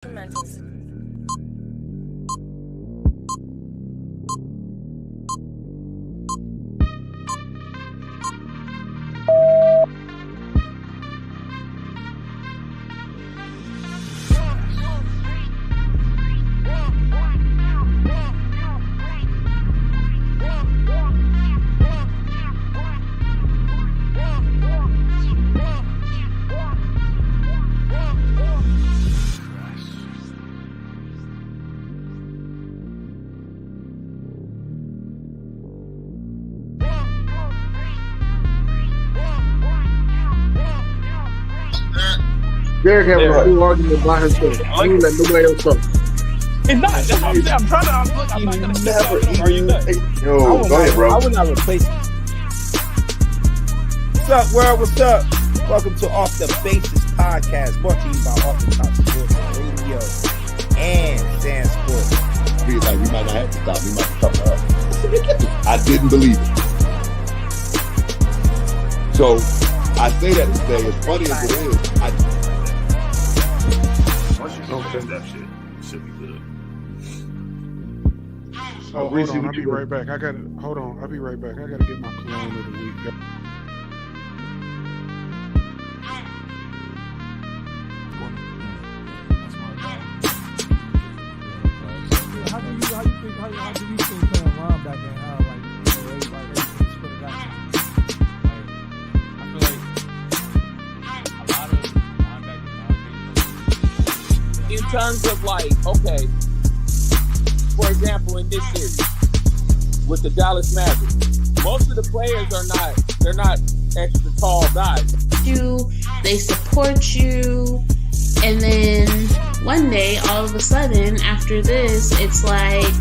Instrumentals. Derek having a full argument by himself. He ain't let nobody else talk. It's not. That's what I'm saying. I'm trying to. I'm not gonna never. Are you done? Yo, go ahead, bro. I would not replace him. What's up, world? What's up? Welcome to Off the Basis podcast, brought to you by Off the Top Sports Radio and Sand Sports. We might not have to stop. We might have to talk about. I didn't believe it. So I say that to say, as funny as it is, Once you finish that shit, you should be good. Oh, hold on. I'll be right back. I'll be right back. I gotta get my cologne of the week. How do you think playing around back then? How everybody split it out? I feel like a lot of linebackers In terms of okay, for example, in this series with the Dallas Mavericks, most of the players they're not extra tall guys. They support you, and then one day, all of a sudden, after this, it's like,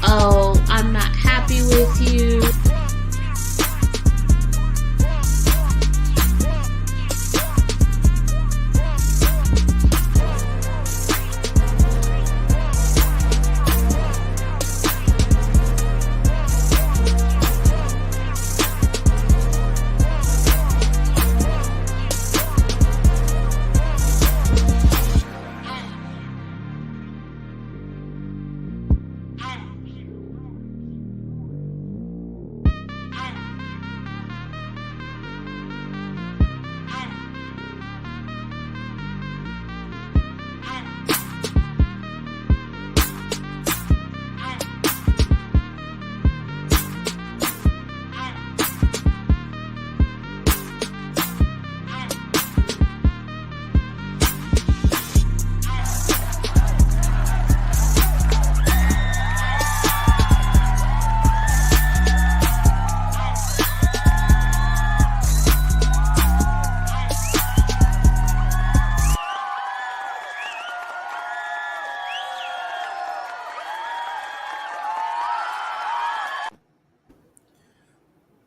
oh, I'm not happy with you.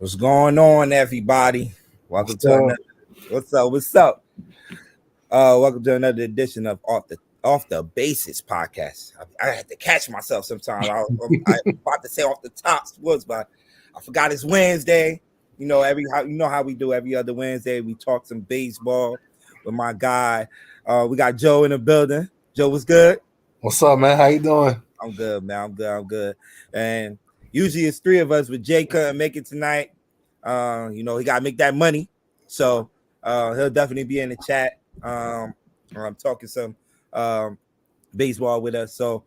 What's going on, everybody? Welcome to another. What's up? Welcome to another edition of Off the Basis podcast. I had to catch myself sometimes. I was about to say Off the Top Sports, but I forgot it's Wednesday. You know how we do every other Wednesday. We talk some baseball with my guy. We got Joe in the building. Joe, what's good? What's up, man? How you doing? I'm good, man. I'm good. And usually it's three of us, but Jay couldn't make it tonight. He got to make that money. So he'll definitely be in the chat. I'm talking some baseball with us. So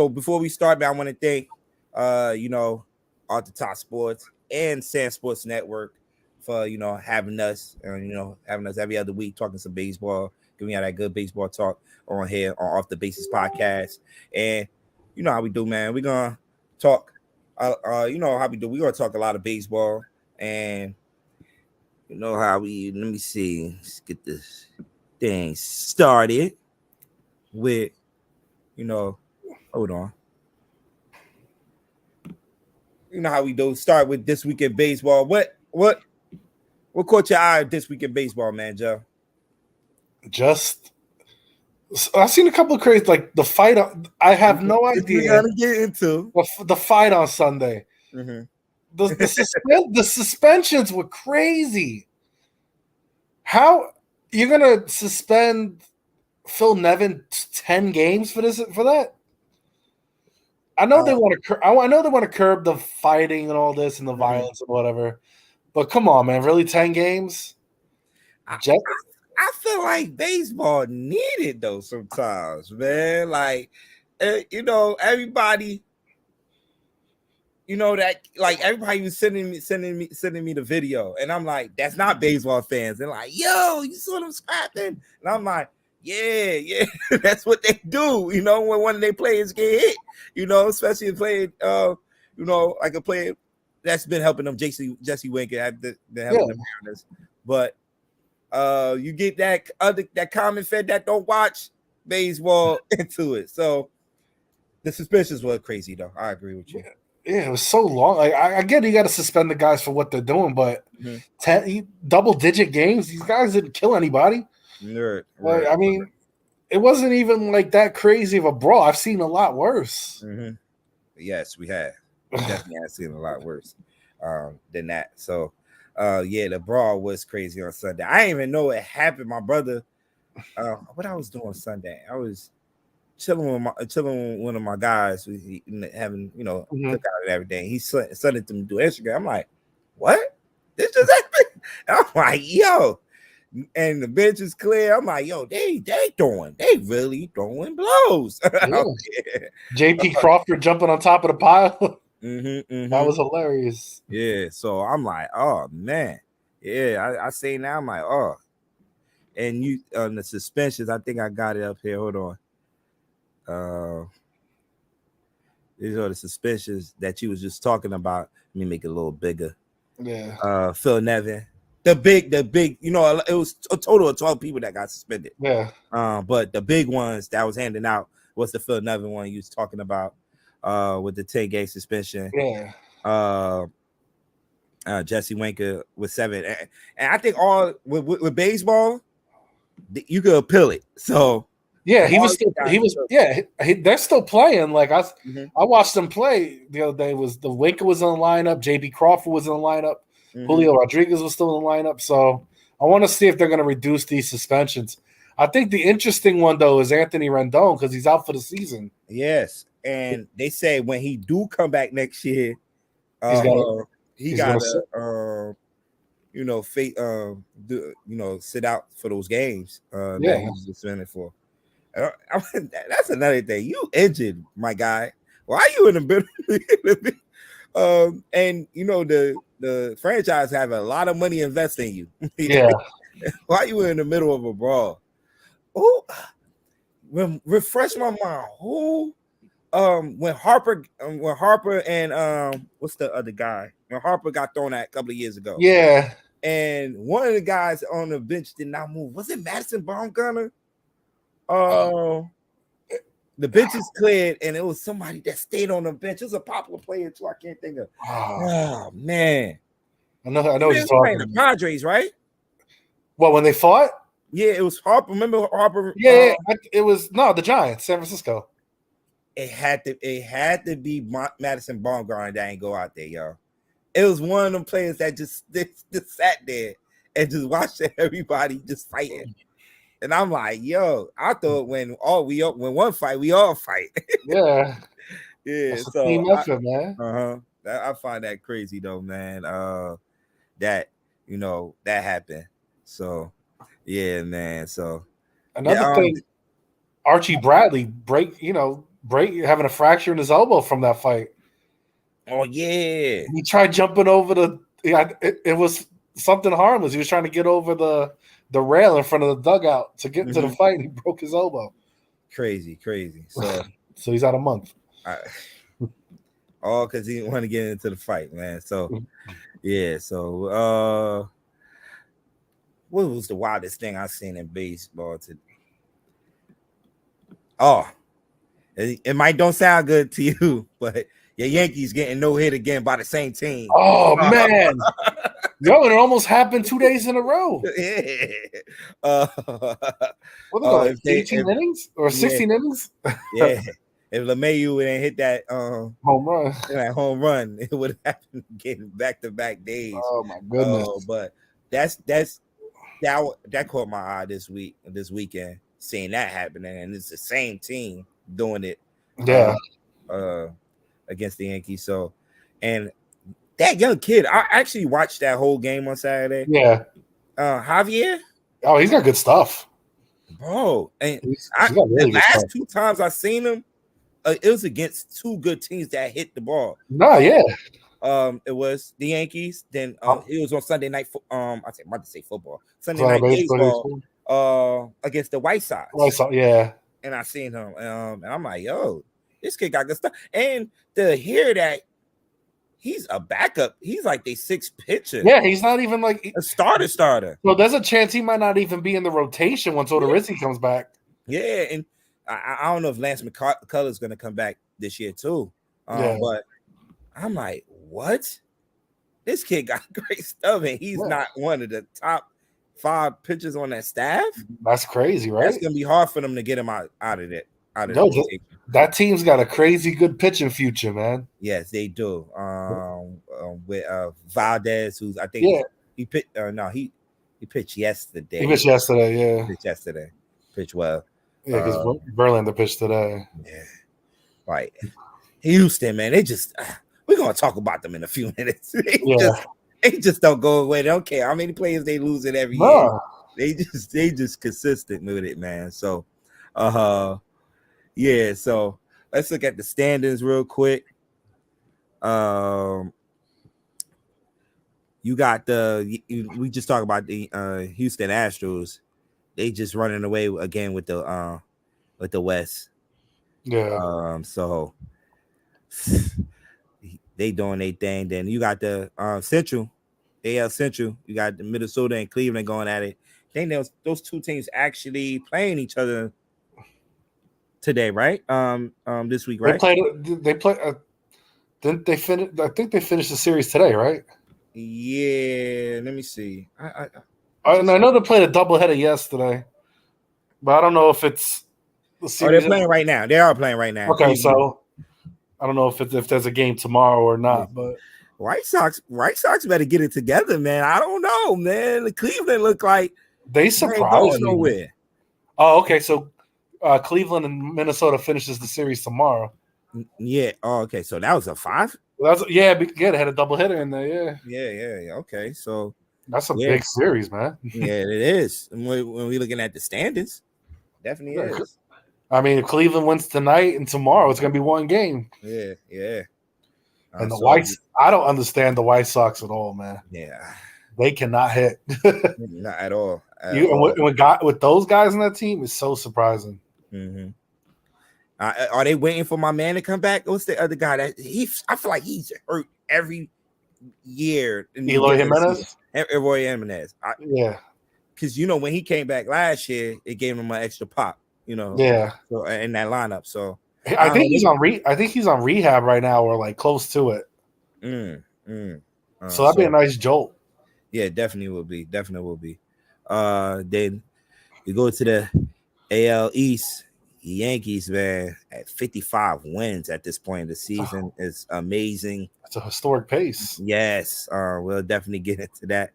before we start, man, I want to thank Off the Top Sports and Sand Sports Network for having us and having us every other week talking some baseball, giving you that good baseball talk on here on Off the Basis podcast. And you know how we do, man. We're gonna talk. How we do. We're gonna talk a lot of baseball, and let me see. Let's get this thing started with, hold on. You know how we do. Start with this week in baseball. What caught your eye this week in baseball, man, Joe? I've seen a couple of crazy, like the fight. I have no idea. You gotta get into the fight on Sunday. Mm-hmm. The suspensions were crazy. How you're gonna suspend Phil Nevin 10 games for that? I know they want to. I know they want to curb the fighting and all this and the violence and whatever. But come on, man! Really, 10 games? I feel like baseball needed though sometimes, man. Like, everybody. That like everybody was sending me the video, and I'm like, that's not baseball fans. They're like, yo, you saw them scrapping, and I'm like, yeah, that's what they do. When one of their players get hit, especially playing, like a player that's been helping them, Jesse Winker, have been helping them. But you get that common fed that don't watch baseball into it. So the suspensions were crazy, though. I agree with you. Yeah, it was so long. Like, I get you got to suspend the guys for what they're doing, but 10 double-digit games, these guys didn't kill anybody. Right. I mean, it wasn't even like that crazy of a brawl. I've seen a lot worse. Mm-hmm. Yes, we have. We definitely have seen a lot worse than that. So, the brawl was crazy on Sunday. I didn't even know it happened. My brother, what I was doing Sunday, I was chilling with one of my guys, having cookout and everything. He sent it to me through Instagram. I'm like, what? This just happened? I'm like, yo. And the bench is clear. I'm like, yo, they really throwing blows. Yeah. JP Crawford jumping on top of the pile. That was hilarious. Yeah, so I'm like, oh man. Yeah, I say now, I'm like, oh. And you on the suspensions, I think I got it up here. Hold on. These are the suspensions that you was just talking about. Let me make it a little bigger. Yeah. Phil Nevin. The big, it was a total of 12 people that got suspended. Yeah. But the big ones that was handing out was the Phil Nevin one you was talking about with the 10-game suspension. Yeah. Jesse Winker with 7. And I think all with baseball, you could appeal it. So yeah, they're still playing. Like I watched them play the other day. The Winker was in the lineup, JB Crawford was in the lineup, Julio Rodriguez was still in the lineup. So I want to see if they're going to reduce these suspensions. I think the interesting one though is Anthony Rendon because he's out for the season. Yes, and they say when he do come back next year, he got to sit out for those games that he was suspended for. That's another thing. You injured, my guy. Why are you in the middle? And the franchise have a lot of money investing in you. Yeah. Why are you in the middle of a brawl? Oh, refresh my mind. Who? When Harper and what's the other guy? When Harper got thrown at a couple of years ago. Yeah. And one of the guys on the bench did not move. Was it Madison Bumgarner? The bench is cleared, and it was somebody that stayed on the bench. It was a popular player too. I can't think of. Oh man, I know what you're talking about. The Padres, right? Well, when they fought, yeah, it was Harper. Remember Harper? Yeah, it was the Giants, San Francisco. It had to be Madison Bumgarner that ain't go out there, y'all. It was one of them players that just sat there and just watched everybody just fighting. And I'm like, yo, I thought when one fight, we all fight. Yeah. Yeah. That's so team effort, man. I find that crazy though, man. That that happened. So yeah, man. So another thing, Archie Bradley having a fracture in his elbow from that fight. Oh yeah. He tried jumping over it was something harmless. He was trying to get over the rail in front of the dugout to get into the fight, and he broke his elbow. Crazy. So he's out a month. All because he didn't want to get into the fight, man. So yeah. So what was the wildest thing I've seen in baseball today? Oh, it might don't sound good to you, but your Yankees getting no hit again by the same team. Oh man. Yo, and it almost happened 2 days in a row. Yeah. What are they, 18 innings or 16 innings? Yeah. If LeMahieu didn't hit that home run, it would have happened again back-to-back days. Oh my goodness. But that caught my eye this weekend. seeing that happening, and it's the same team doing it. Yeah. Against the Yankees. So, and that young kid, I actually watched that whole game on Saturday. Yeah. Javier. Oh, he's got good stuff, bro. And he's got really the last stuff. 2 times I seen him, it was against 2 good teams that hit the ball. No, yeah. It was the Yankees. Then it was on Sunday night. I'm about to say football. Sunday Sorry, night baseball. Against the White Sox. Yeah. And I seen him, and I'm like, yo, this kid got good stuff. And to hear that he's a backup, he's like the 6th pitcher. Yeah, he's not even like a starter. Well, there's a chance he might not even be in the rotation once Odorizzi comes back. Yeah, and I don't know if Lance McCullers is going to come back this year too. But I'm like, what? This kid got great stuff, and he's not one of the top 5 pitchers on that staff. That's crazy, right? That's going to be hard for them to get him out of it. That team's got a crazy good pitching future, man. Yes, they do. With Valdez, who's I think he pitched. He pitched yesterday. He pitched yesterday, yeah. Pitched well. Yeah, because Verlander pitched today. Yeah, right. Houston, man, they just we're gonna talk about them in a few minutes. They just don't go away. They don't care how many players they lose it every year. They just consistent with it, man. So, yeah. So let's look at the standings real quick. You got we just talked about the Houston Astros. They just running away again with the West. Yeah. So they doing their thing. Then you got the Central, AL Central. You got the Minnesota and Cleveland going at it. I think those 2 teams actually playing each other today, right? This week, right? They played. Didn't they finish? I think they finished the series today, right? Yeah. Let me see. I know they played a doubleheader yesterday, but I don't know if it's the series. They're playing right now. They are playing right now. Okay, so I don't know if there's a game tomorrow or not, but White Sox better get it together, man. I don't know, man. The Cleveland look like they surprised me. Nowhere. Oh, okay. So Cleveland and Minnesota finishes the series tomorrow. Yeah. Oh, okay. So that was a 5? They had a double hitter in there. Yeah. Okay. So that's a big series, man. Yeah, it is. And when we're looking at the standings, definitely is. I mean, if Cleveland wins tonight and tomorrow, it's going to be 1 game. Yeah. And I don't understand the White Sox at all, man. Yeah. They cannot hit. Not at all. With those guys on that team, it's so surprising. Mm-hmm. Are they waiting for my man to come back? What's the other guy that I feel like he's hurt every year? Eloy Jimenez? Eloy Jimenez. Yeah. Because, when he came back last year, it gave him an extra pop, Yeah. So, in that lineup. So I think he's on rehab right now or like close to it. So that'd be a nice jolt. Yeah, definitely will be. Then you go to the AL East. Yankees, man, at 55 wins at this point in the season is amazing. It's a historic pace. Yes, we'll definitely get into that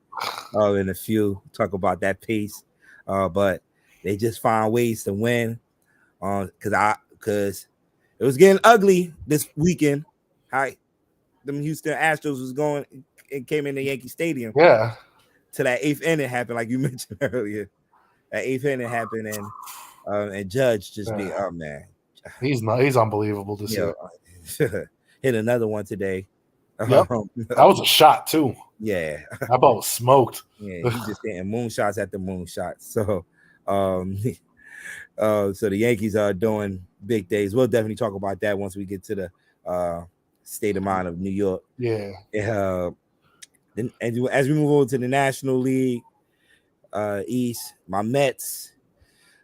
in a few. Talk about that pace, but they just find ways to win. Because it was getting ugly this weekend. How them Houston Astros was going and came in the Yankee Stadium. Yeah. To that 8th inning happened, like you mentioned earlier. That 8th inning happened, and Judge just be, oh man, he's unbelievable to see. Hit another one today. Yep. That was a shot too. Yeah, that ball was smoked. Yeah, he's just hitting moonshots after moonshots. So, so the Yankees are doing big days. We'll definitely talk about that once we get to the state of mind of New York. Yeah. Then as we move over to the National League East, my Mets.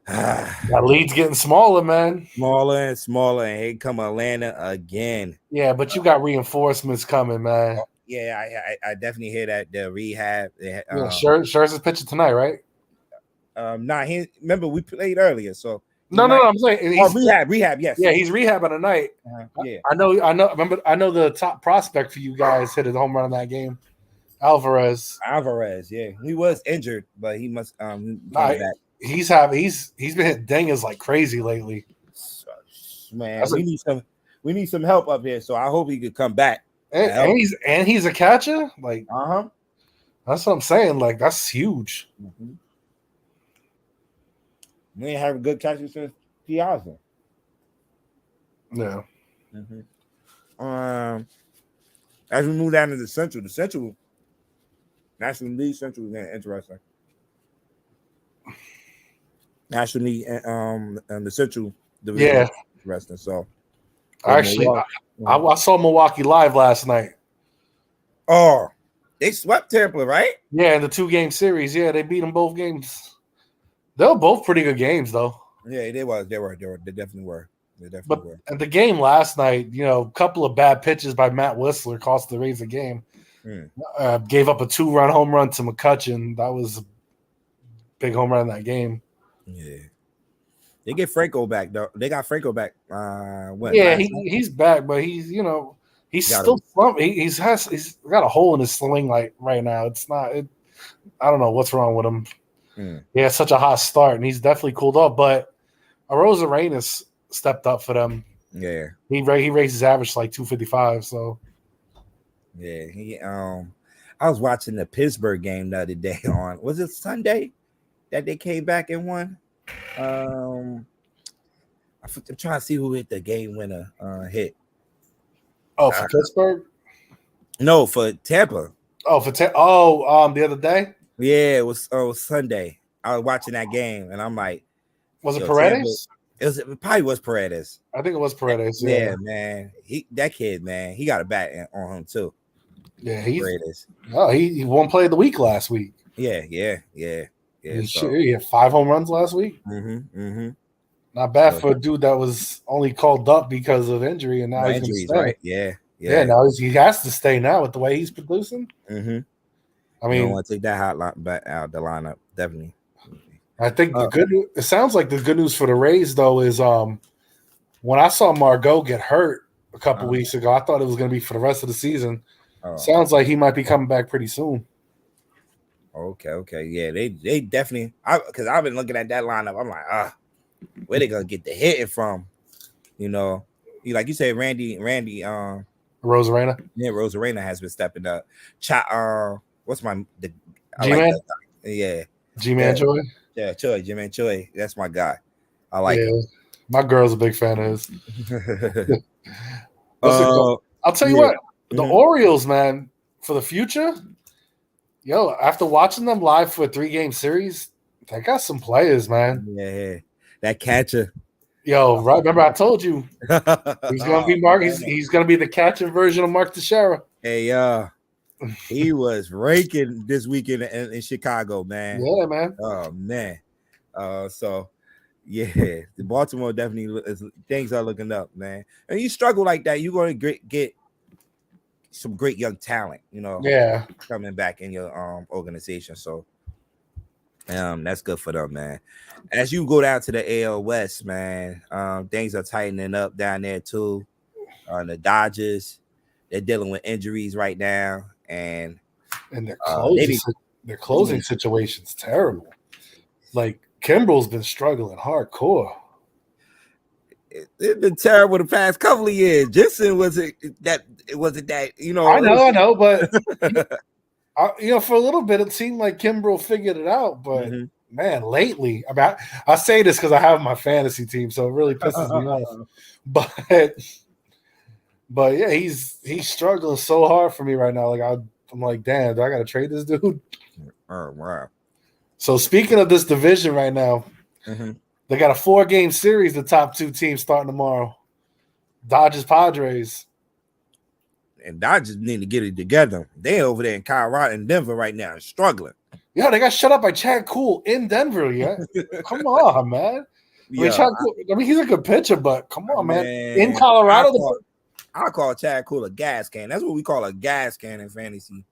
That lead's getting smaller, man. Smaller and smaller, and here come Atlanta again. Yeah, but you got reinforcements coming, man. Yeah, I definitely hear that the rehab. Scherzer's pitching tonight, right? Remember we played earlier, so no. I'm saying rehab. Yes. Yeah, he's rehabbing tonight. Yeah, I know. Remember, I know the top prospect for you guys hit a home run in that game. Alvarez, yeah, he was injured, but he must came back. he's been hitting dingers like crazy lately. Man, we need some help up here. So I hope he could come back. And he's a catcher. Like, that's what I'm saying. Like, that's huge. Mm-hmm. We ain't having good catchers since Piazza. Yeah. Mm-hmm. As we move down to the Central National League Central is interesting. National League and the Central Division. Yeah. Interesting. So actually, I saw Milwaukee live last night. Oh, they swept Tampa, right? Yeah, in the 2-game series. Yeah, they beat them both games. They were both pretty good games, though. Yeah, they were. They definitely were. And the game last night, a couple of bad pitches by Matt Whistler cost the Rays the game. Gave up a 2-run home run to McCutchen. That was a big home run in that game. Yeah. They get Franco back, though. They got Franco back. He's back, but he's still slumping. He's got a hole in his sling like right now. It's not. I don't know what's wrong with him. He had such a hot start, and he's definitely cooled off. But Arozarenas stepped up for them. Yeah, he raised his average to like 255. So yeah, I was watching the Pittsburgh game the other day was it Sunday that they came back and won? I'm trying to see who hit the game winner hit. Oh, for Pittsburgh? No, for Tampa. Oh, the other day? Yeah, it was Sunday. I was watching that game, and I'm like, was it Paredes? It probably was Paredes. I think it was Paredes. Yeah, man. That kid, man, he got a bat on him too. Yeah, he won play of the week last week. Yeah. He had 5 home runs last week. Not bad for a dude that was only called up because of injury, and now he's going to stay. Right? Yeah. Now he has to stay now with the way he's producing. I mean, you don't want to take that hot line back out of the lineup, definitely. I think it sounds like the good news for the Rays though is when I saw Margot get hurt a couple weeks ago, I thought it was going to be for the rest of the season. Sounds like he might be coming back pretty soon. Okay. Yeah, they definitely. Because I've been looking at that lineup. I'm like, where they gonna get the hitting from? Like you said, Randy. Rosarena. Yeah, Rosarena has been stepping up. What's my G-Man? Yeah, G-Man Choi. Yeah, Choi. G-Man Choi. That's my guy. I like him. My girl's a big fan of his. I'll tell you what, the Orioles, man, for the future, after watching them live for a 3-game series, they got some players, man. Yeah, that catcher. Right? Remember I told you he's gonna be Mark. He's gonna be the catcher version of Mark Teixeira. Hey, he was raking this weekend in Chicago, man. Yeah, man. Oh man. So yeah, the Baltimore definitely things are looking up, man. And you struggle like that, you're going to get some great young talent, coming back in your organization. So that's good for them, man. As you go down to the AL West, man, things are tightening up down there too. The Dodgers, they're dealing with injuries right now, and their closing situation's terrible. Like Kimbrel's been struggling hardcore. It's been terrible the past couple of years. Jensen wasn't that. I know, but for a little bit it seemed like Kimbrel figured it out. But man, lately, I say this because I have my fantasy team, so it really pisses me off. But yeah, he's struggling so hard for me right now. Like I'm like, damn, do I gotta trade this dude? Oh wow. So speaking of this division right now, they got a 4-game series. The top 2 teams starting tomorrow. Dodgers, Padres. And Dodgers need to get it together. They over there in Colorado and Denver right now, struggling. Yeah, they got shut up by Chad Kuhl in Denver. Yeah, come on, man. I mean, he's a good pitcher, but come on, man. In Colorado, I call Chad Kuhl a gas can. That's what we call a gas can in fantasy.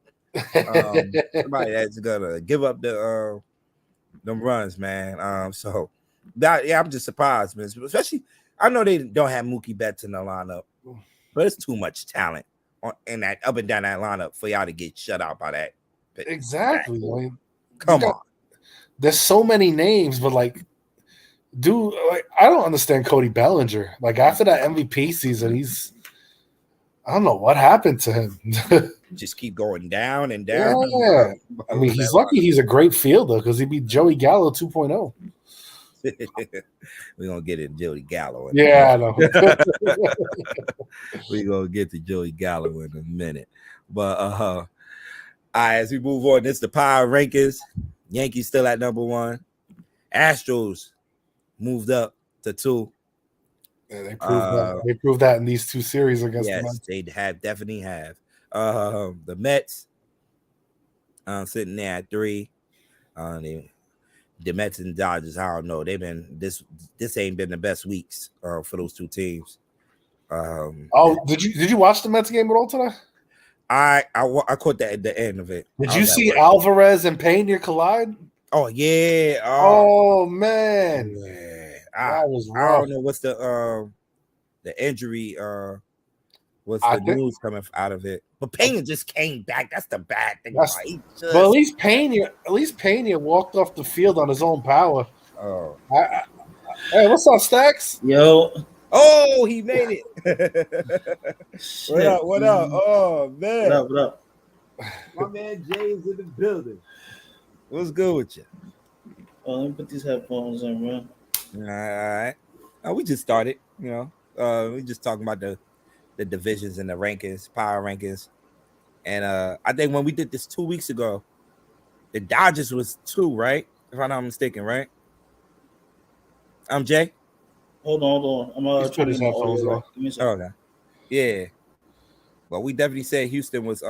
Somebody that's gonna give up them runs, man. I'm just surprised, man. Especially, I know they don't have Mookie Betts in the lineup, but it's too much talent in that up and down that lineup for y'all to get shut out by that. Exactly. I mean, come on. there's so many names, but like, dude, like, I don't understand Cody Bellinger. Like after that MVP season, I don't know what happened to him. Just keep going down and down. Yeah. I mean, he's lucky he's a great fielder because he beat Joey Gallo 2.0. We're gonna get it, Joey Gallo. Yeah, I know. We're gonna get to Joey Gallo in a minute. But all right, as we move on, this is the power rankings. Yankees still at number 1. Astros moved up to 2. Yeah, they proved that in these 2 series against the Mets. They definitely have. The Mets sitting there at 3. The Mets and Dodgers, I don't know. They've been this ain't been the best weeks for those 2 teams. Did you watch the Mets game at all today? I caught that at the end of it. Did you see Alvarez and Pena collide? Oh yeah. Oh man. Yeah. That was rough. I don't know what's the injury. What's the news coming out of it? But Pena just came back. That's the bad thing. But at least Pena walked off the field on his own power. Oh. Hey, what's up, Stacks? Yo. Oh, he made it. What up? Oh man. What up? My man Jay's in the building. What's good with you? Oh, let me put these headphones in, man. All right. We just started, we just talking about the divisions and the rankings, power rankings. And I think when we did this 2 weeks ago, the Dodgers was 2, right? If I'm not mistaken, right? I'm Jay. Hold on. I'm trying to headphones on. Okay. Yeah. Well, we definitely said Houston was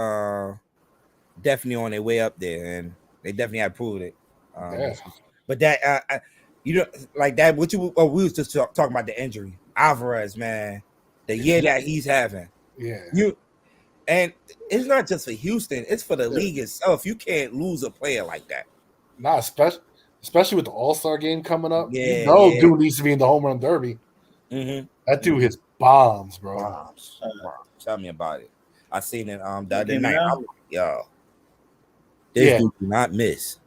definitely on their way up there, and they definitely had proved it. But that like that. We was just talking about the injury, Alvarez, man. The year that he's having. Yeah. And it's not just for Houston, it's for the league itself. You can't lose a player like that. Nah, especially with the All-Star game coming up. Yeah. Dude needs to be in the home run derby. Mm-hmm. That dude hits bombs, bro. Bombs. Tell me about it. I seen it the other night. I'm like, yo. This dude do not miss.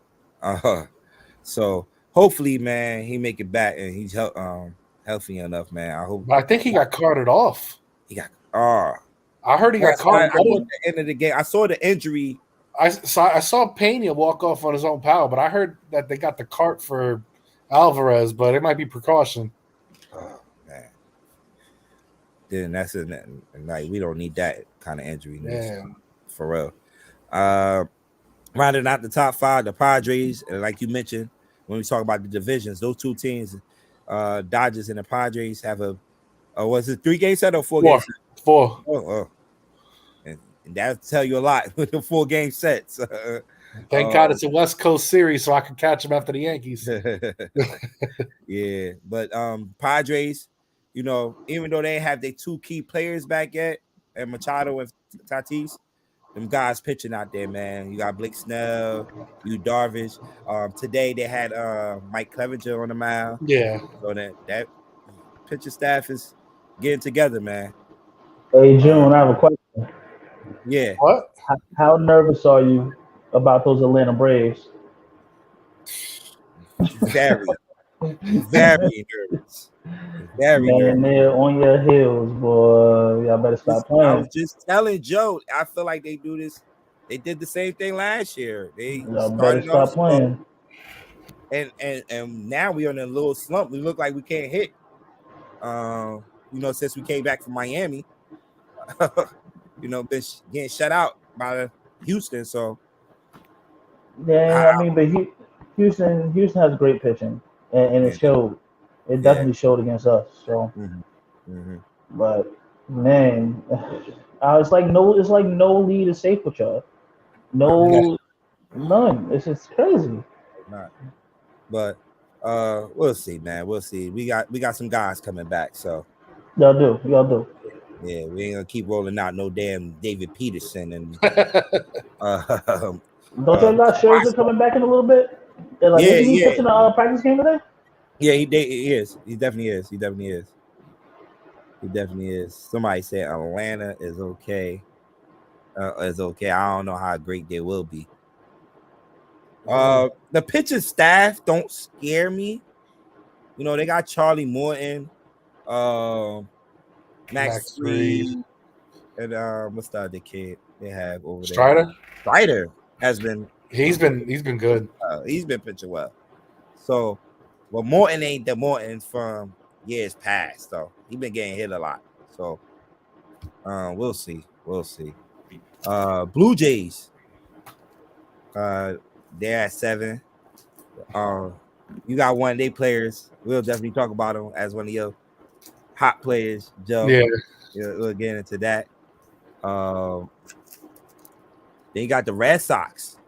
So hopefully, man, he make it back and he's healthy enough, man. I hope. But I think he got carted off. I heard he got carted off at the end of the game. I saw the injury. I saw Pena walk off on his own power, but I heard that they got the cart for Alvarez, but it might be precaution. Oh man. Then that's like we don't need that kind of injury. Yeah. For real. Rounding out the top 5, the Padres, like you mentioned, when we talk about the divisions, those 2 teams, Dodgers and the Padres have was it 3-game set or 4-game set? 4. Oh. And that'll tell you a lot with the 4-game sets. Thank God it's a West Coast series, so I can catch them after the Yankees. Yeah, but Padres, even though they have their 2 key players back yet, and Machado and Tatis, them guys pitching out there, man. You got Blake Snell, Darvish. Today they had Mike Clevenger on the mound. Yeah. So that pitcher staff is getting together, man. Hey, June, I have a question. Yeah. What? How nervous are you about those Atlanta Braves? Very, very nervous. Very nervous. They're on your heels, boy. Y'all better stop playing. I was just telling Joe, I feel like they do this. They did the same thing last year. Y'all better stop playing. And now we're in a little slump. We look like we can't hit. Since we came back from Miami, been getting shut out by Houston. So yeah, I mean, but Houston has great pitching, and it showed. It definitely showed against us. So, but man, it's like no lead is safe with y'all. None. It's just crazy. Not. But we'll see, man. We'll see. We got some guys coming back. So y'all do. Yeah, we ain't gonna keep rolling out no damn David Peterson and don't y'all got Scherzer coming back in a little bit? He's pitching a practice game today. Yeah, he is. He definitely is. Somebody said Atlanta is okay. I don't know how great they will be. The pitching staff don't scare me. You know, they got Charlie Morton, Max Fried, and what's the other kid they have over there? Strider has been. He's been good. He's been pitching well. So, well, Morton ain't the Morton from years past, though. He been getting hit a lot. So, we'll see. Blue Jays. They're at 7. You got one of their players. We'll definitely talk about him as one of your hot players, Joe. Yeah. We'll get into that. Then you got the Red Sox.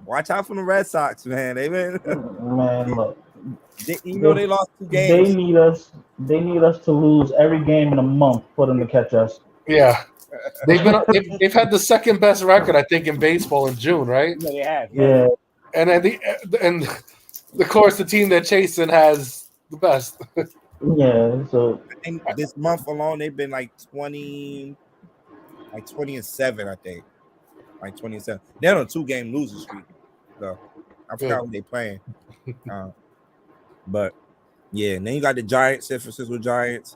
Watch out for the Red Sox, man. They've been look. They lost 2 games. They need us to lose every game in a month for them to catch us. Yeah. They've had the second best record, I think, in baseball in June, right? Yeah, they have. Yeah. And of course the team they're chasing has the best. Yeah. So I think this month alone they've been like 20 and 7, I think. Like 27. They're on a 2-game losing streak. So I forgot who they playing. But yeah, and then you got the Giants, San Francisco Giants,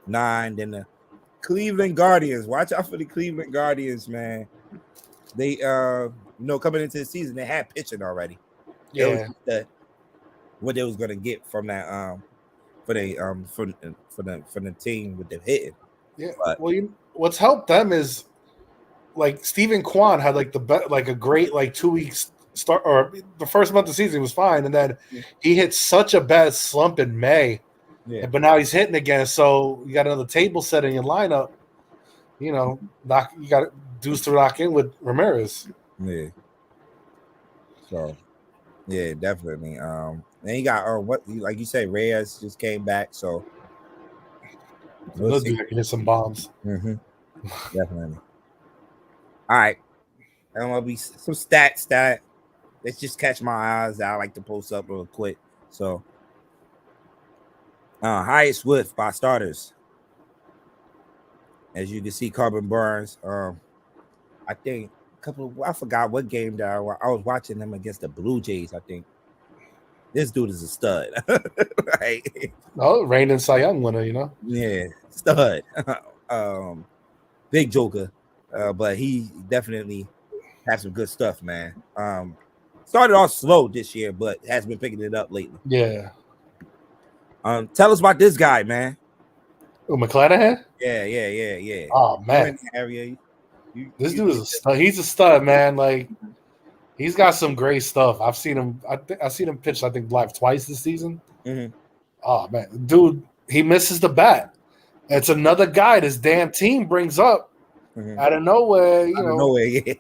9. Then the Cleveland Guardians. Watch out for the Cleveland Guardians, man. They coming into the season, they had pitching already. Yeah. What they was gonna get from that for the team with the hitting. Yeah. But, what's helped them is like Stephen Kwan had like a great like 2 weeks start, or the first month of the season was fine, and then he hit such a bad slump in May. Yeah. But now he's hitting again, so you got another table set in your lineup. You know, you got dudes to lock in with Ramirez. Yeah. So, yeah, definitely. Then you got like you said, Reyes just came back, so those dudes can hit some bombs. Mm-hmm. Definitely. All right, and will be some stats that let's just catch my eyes. I like to post up real quick. So, highest width by starters, as you can see, Corbin Burns. I think I forgot what game that I was watching them against the Blue Jays. I think this dude is a stud. Right? Oh, reigning Cy Young winner, you know? Yeah, stud. Big joker. But he definitely has some good stuff, man. Started off slow this year, but has been picking it up lately. Yeah. Tell us about this guy, man. Oh, McClanahan? Yeah. Oh, man. Area. This dude is a stud. He's a stud, man. Like, he's got some great stuff. I've seen him. I've seen him pitch, I think, live twice this season. Mm-hmm. Oh, man. Dude, he misses the bat. It's another guy this damn team brings up. Mm-hmm. Out of nowhere, yeah.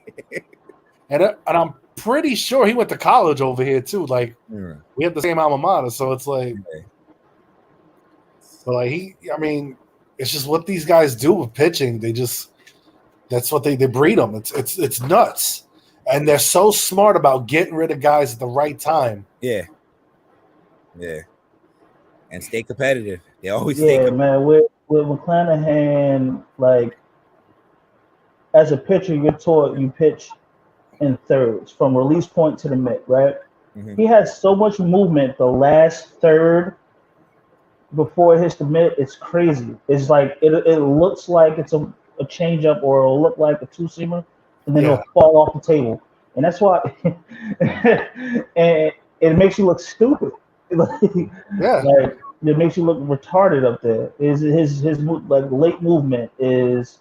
And I'm pretty sure he went to college over here too. Like we have the same alma mater, so it's like, it's just what these guys do with pitching. That's what they breed them. It's nuts, and they're so smart about getting rid of guys at the right time. Yeah, and stay competitive. They always man. With McClanahan, like. As a pitcher, you're taught you pitch in thirds from release point to the mitt, right? Mm-hmm. He has so much movement the last third before it hits the mitt. It's crazy. It's like it looks like it's a changeup, or it'll look like a 2-seamer, and then it'll fall off the table. And that's why and it makes you look stupid. Like it makes you look retarded up there. His like late movement is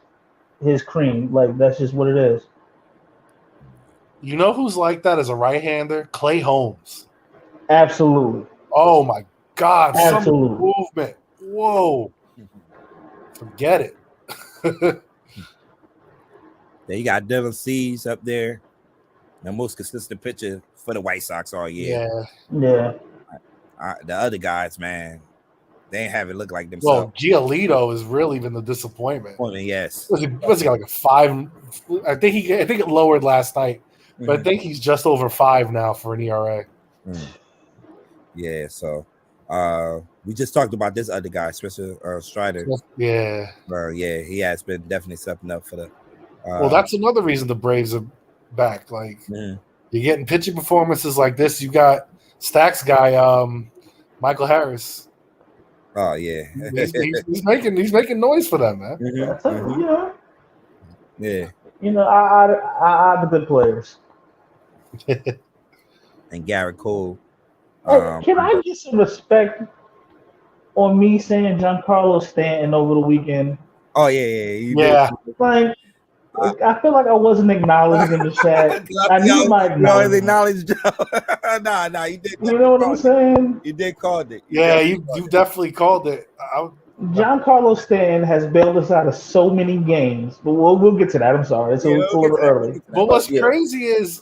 his cream. Like that's just what it is. You know who's like that as a right-hander? Clay Holmes. Absolutely. Oh my God. Absolutely. Some movement. Whoa. Forget it. Then you got Dylan Cease up there. The most consistent pitcher for the White Sox all year. Yeah. The other guys, man, they ain't have it look like themselves. Well, Giolito has really been the disappointment. Yes. Was he got like a 5? I think it lowered last night, but I think he's just over 5 now for an ERA. Yeah. So we just talked about this other guy, Spencer Strider. Yeah. He has been definitely stepping up for the. Well, that's another reason the Braves are back. Like You're getting pitching performances like this. You got Stacks guy, Michael Harris. Oh yeah, he's making noise for them, man. Yeah. I the good players. And Garrett Cole. Hey, can I get some respect on me saying Giancarlo Stanton over the weekend? Oh yeah. Like, I feel like I wasn't acknowledged in the chat. I need my acknowledged. Nah, you did. You know what I'm saying? You did called it. You definitely called it. Giancarlo Stanton has bailed us out of so many games, but we'll get to that. I'm sorry, it's a little early. But what's crazy is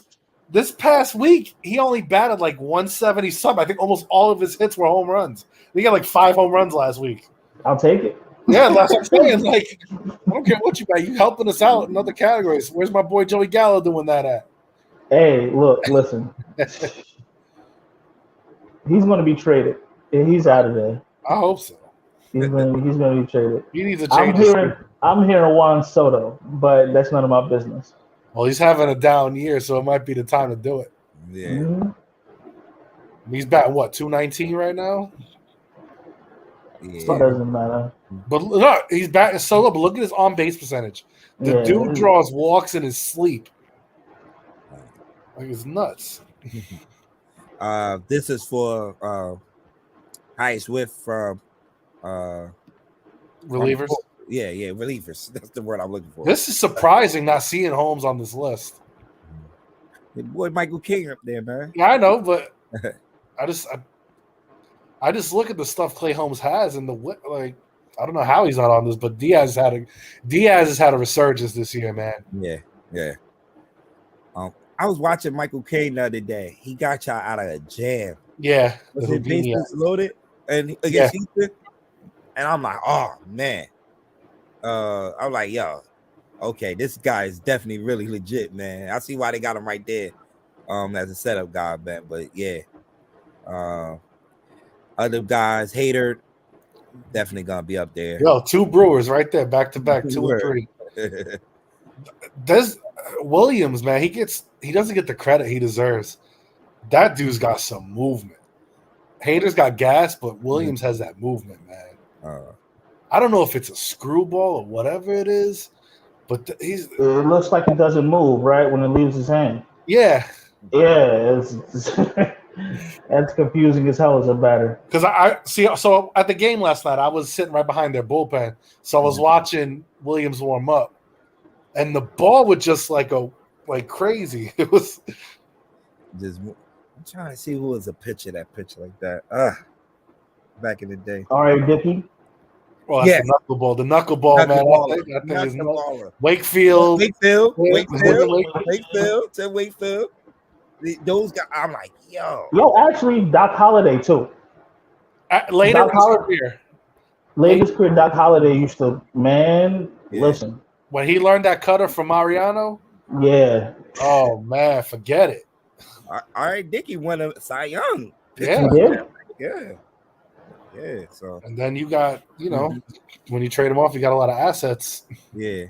this past week he only batted like 170 something. I think almost all of his hits were home runs. He got like 5 home runs last week. I'll take it. Yeah, that's what I'm saying. Like, I don't care what you got. You helping us out in other categories. Where's my boy Joey Gallo doing that at? Hey, look, listen. He's going to be traded. He's out of there. I hope so. He's going to be traded. He needs to change. I'm hearing Juan Soto, but that's none of my business. Well, he's having a down year, so it might be the time to do it. Yeah. Mm-hmm. He's batting what, 219 right now? Yeah. It doesn't matter. But look, he's batting so low. But look at his on-base percentage. The dude draws walks in his sleep. Like, it's nuts. This is for highest whiff from relievers. Yeah, relievers. That's the word I'm looking for. This is surprising not seeing Holmes on this list. Your boy Michael King up there, man. Yeah, I know, but I just look at the stuff Clay Holmes has and I don't know how he's not on this, but Diaz has had a resurgence this year, man. Yeah. I was watching Michael Caine the other day. He got y'all out of a jam. Yeah. Was his bases loaded and against Houston? And I'm like, oh man. I'm like, yo, okay, this guy is definitely really legit, man. I see why they got him right there as a setup guy, man. But yeah. Other guys, Hader, definitely gonna be up there. Yo, 2 Brewers right there, back to back, 2 and 3. There's Williams, man. He doesn't get the credit he deserves. That dude's got some movement. Hader's got gas, but Williams has that movement, man. I don't know if it's a screwball or whatever it is, but it looks like he doesn't move right when it leaves his hand. Yeah. That's confusing as hell as a batter. Because I see. So at the game last night, I was sitting right behind their bullpen, so I was watching Williams warm up, and the ball would just go like crazy. It was just. I'm trying to see who was a pitcher that pitched like that. Back in the day. All right, Dickie. Well, that's the knuckleball. The knuckleball, man. I think is Wakefield. Wakefield. Those guys, I'm like, yo. Actually, Doc Holliday too. Later in his career, Doc Holliday used to, listen. When he learned that cutter from Mariano. Yeah. Oh man, forget it. All right, Dickie won a Cy Young. Yeah. So, and then you got, when you trade him off, you got a lot of assets. Yeah.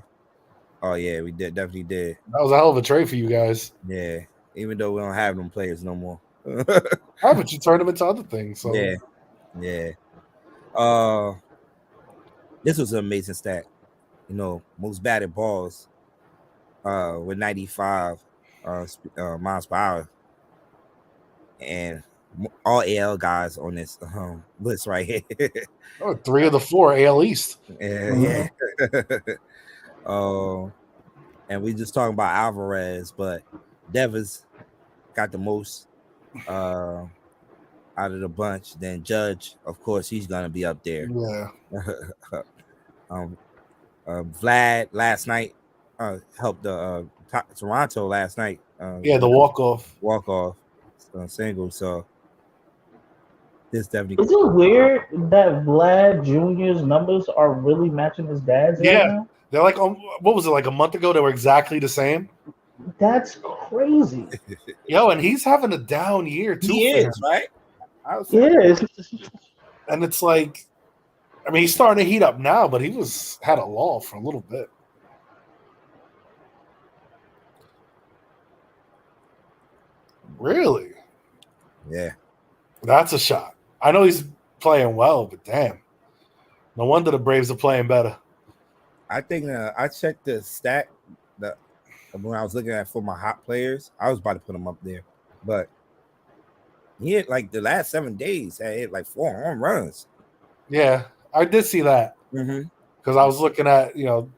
Oh yeah, we definitely did. That was a hell of a trade for you guys. Yeah. Even though we don't have them players no more. But you turned them into other things. So. Yeah. This was an amazing stat. Most batted balls with 95 miles per hour. And all AL guys on this list right here. 3 of the 4 AL East. Yeah. And we just talking about Alvarez, but Devers got the most out of the bunch. Then Judge, of course, he's gonna be up there. Yeah. Vlad last night helped the Toronto last night. The walk-off single. So this definitely. Is it weird that Vlad Jr.'s numbers are really matching his dad's? Yeah, right now? They're like, what was it, like a month ago? They were exactly the same. That's crazy. Yo, and he's having a down year too. He is, right? And it's like, I mean, he's starting to heat up now, but he had a lull for a little bit. Really? Yeah. That's a shot. I know he's playing well, but damn. No wonder the Braves are playing better. I think I checked the stat that when I was looking at for my hot players. I was about to put him up there, but he hit like the last 7 days. Had hit like 4 home runs. Yeah, I did see that because I was looking at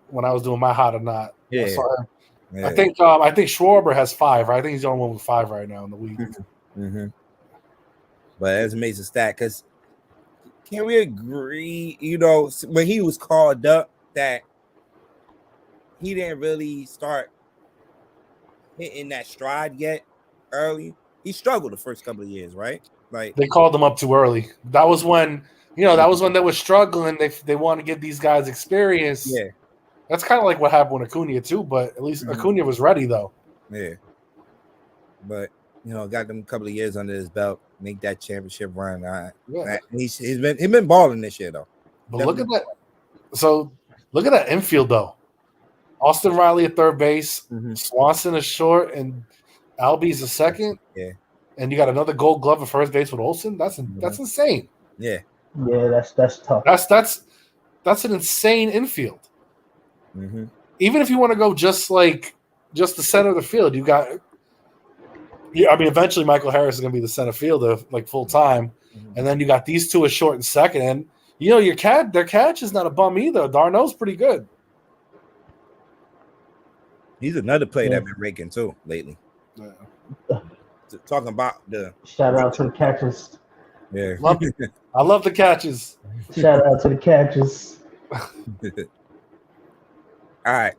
when I was doing my hot or not. Yeah. I think Schwarber has 5. Right? I think he's the only one with 5 right now in the league. But that's an amazing stat because can we agree? When he was called up, that he didn't really start hitting that stride yet early. He struggled the first couple of years, right? Like they called him up too early. That was when they were struggling. They want to give these guys experience. Yeah, that's kind of like what happened with Acuna too. But at least Acuna was ready though. Yeah, but got them a couple of years under his belt, make that championship run. He's been balling this year though. But look at that. So look at that infield though. Austin Riley at third base, Swanson is short, and Albies a second. Yeah, and you got another Gold Glove at first base with Olsen. That's insane. Yeah, that's tough. That's an insane infield. Even if you want to go just the center of the field, you got. Yeah, I mean, eventually Michael Harris is going to be the center fielder like full time, and then you got these two as short and second, and their catch is not a bum either. Darno's pretty good. He's another player that's been raking too lately. Yeah. Talking about the shout out to the catches. Yeah, I love the catches. Shout out to the catches. All right,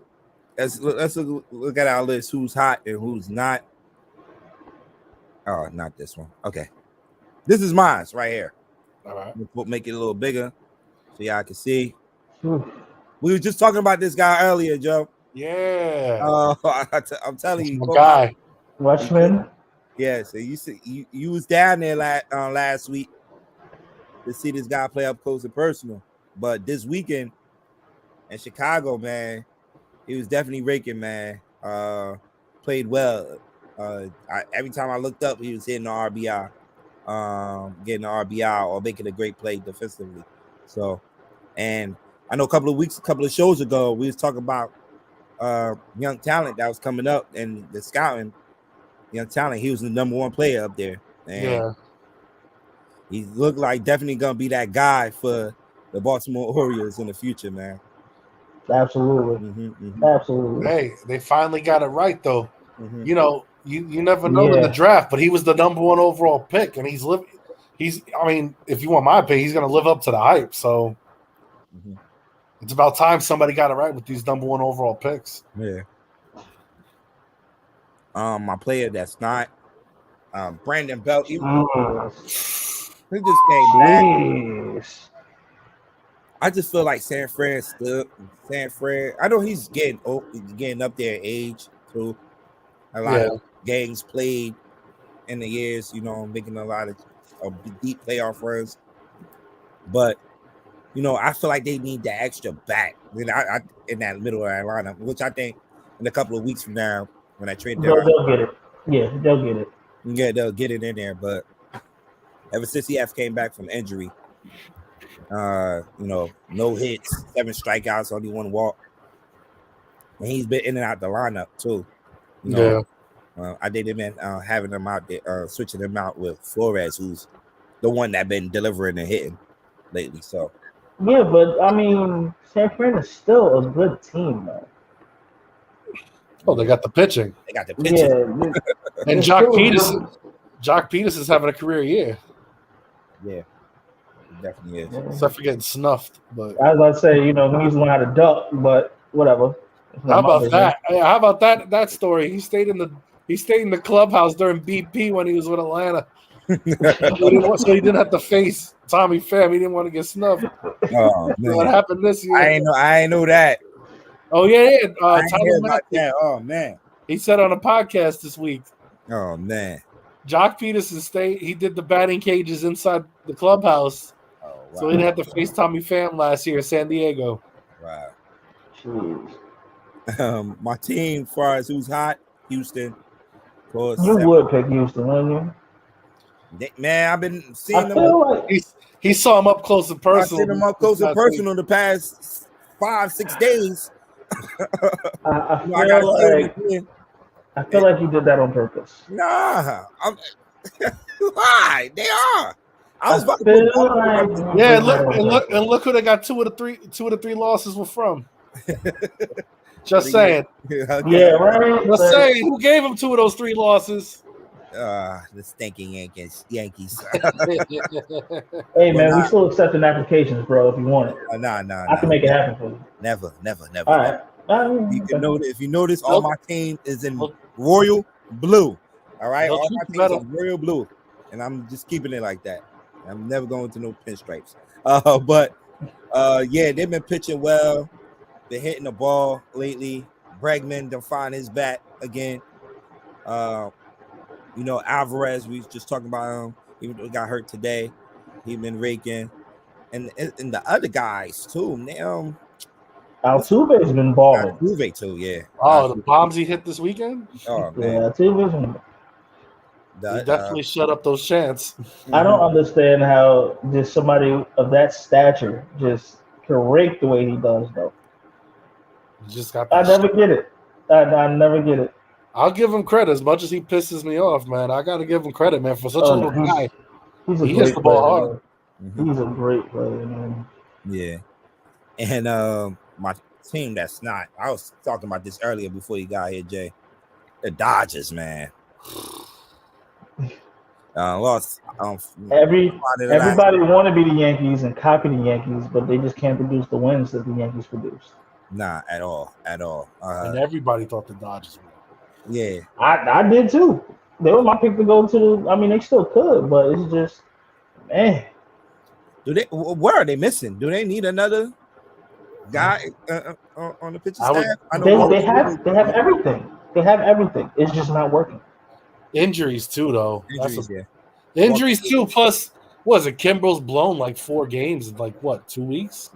let's look at our list. Who's hot and who's not? Oh, not this one. Okay, this is mine right here. All right, we'll make it a little bigger so y'all can see. We were just talking about this guy earlier, Joe. Yeah. I'm telling you, guy. Watchman. Yeah, so you was down there last week to see this guy play up close and personal, but this weekend in Chicago, man, he was definitely raking, man. Played well. Every time I looked up, he was hitting the RBI, getting the RBI or making a great play defensively. So, and I know a couple of shows ago, we was talking about young talent that was coming up and the scouting young talent. He was the number 1 player up there. And he looked like definitely gonna be that guy for the Baltimore Orioles in the future, man. Absolutely. Absolutely. Hey, they finally got it right though. You never know in the draft, but he was the number 1 overall pick, and I mean, if you want my opinion, he's gonna live up to the hype. So it's about time somebody got it right with these number 1 overall picks. Yeah. My player that's not Brandon Belt. He just came back. I just feel like San Fran. I know he's getting up there in age too. A lot of games played in the years, making a lot of deep playoff runs. But I feel like they need the extra back in that middle of that lineup, which I think in a couple of weeks from now, when I trade them, they'll get it. Yeah, they'll get it. Yeah, they'll get it in there. But ever since he came back from injury, no hits, 7 strikeouts, only 1 walk, and he's been in and out the lineup too. I did him in having him out there, switching him out with Flores, who's the one that been delivering and hitting lately. So yeah, but I mean, San Fran is still a good team, man. Oh, they got the pitching. Yeah, and Jock Peterson is having a career year. Yeah, he definitely is. Except for getting snuffed. But I was about to say, he needs to learn how to duck, but whatever. How about that? How about that story? He stayed in the clubhouse during BP when he was with Atlanta. So he didn't have to face Tommy Pham. He didn't want to get snuffed. Oh, man. What happened this year? I ain't know that. Oh yeah. Oh man. He said on a podcast this week. Oh man. Jock Peterson he did the batting cages inside the clubhouse. Oh, wow. So he didn't have to face Tommy Pham last year in San Diego. Wow. Jeez. My team, as far as who's hot, Houston. course. You would pick Houston, wouldn't you? Man, I've been seeing them. Like he saw him up close and personal. I've seen him up close and personal the past 5-6 days. I feel like you did that on purpose. Nah, why? They are. I was about to look who they got. Two of the three losses were from. Just saying. Yeah, right. Just saying. Who gave him 2 of those 3 losses? The stinking Yankees. Hey man, we still accepting applications, bro. If you want it, I can make it happen for you. Never. All right. If you notice, all my team is in royal blue. All right, all my team is in royal blue, and I'm just keeping it like that. I'm never going to no pinstripes. But they've been pitching well. They're hitting the ball lately. Bregman done find his bat again. Alvarez, we was just talking about him. He got hurt today. He been raking, and the other guys too. Now, Altuve's been balling. Altuve too, yeah. Oh, the bombs he hit this weekend. Oh man, Altuve's he definitely shut up those chants. I don't understand how just somebody of that stature just can rake the way he does, though. I never get it. I never get it. I'll give him credit as much as he pisses me off, man. I got to give him credit, man, for such a little guy. He hits the ball hard. He's a great player, man. Yeah. And my team that's not, I was talking about this earlier before you got here, Jay. The Dodgers, man. Lost. Everybody want to be the Yankees and copy the Yankees, but they just can't produce the wins that the Yankees produce. Nah, at all. And everybody thought the Dodgers were. Yeah, I did too. They were my pick to go to. I mean, they still could, but it's just, man. Where are they missing? Do they need another guy on the pitching staff? They have everything. They have everything. It's just not working. Injuries too, though. Injuries too. Plus, was it Kimbrel's blown like 4 games in 2 weeks?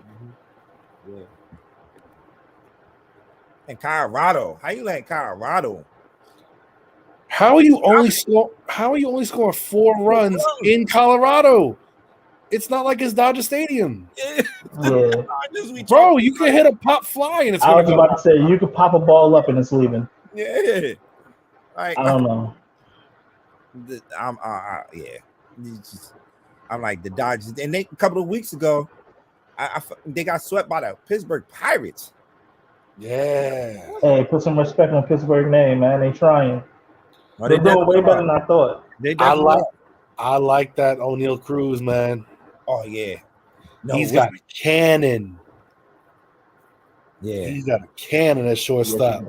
Yeah. And Colorado, how you letting Colorado? How are you only scoring 4 runs in Colorado? It's not like it's Dodger Stadium. Yeah. Bro, you can hit a pop fly and it's I was about to say you could pop a ball up and it's leaving. Yeah. I don't know. I'm like the Dodgers, and a couple of weeks ago, they got swept by the Pittsburgh Pirates. Yeah. Hey, put some respect on Pittsburgh name, man. They trying. They're doing way better than I thought. I like that O'Neal Cruz, man. Oh yeah. He's got a cannon. Yeah. He's got a cannon at shortstop.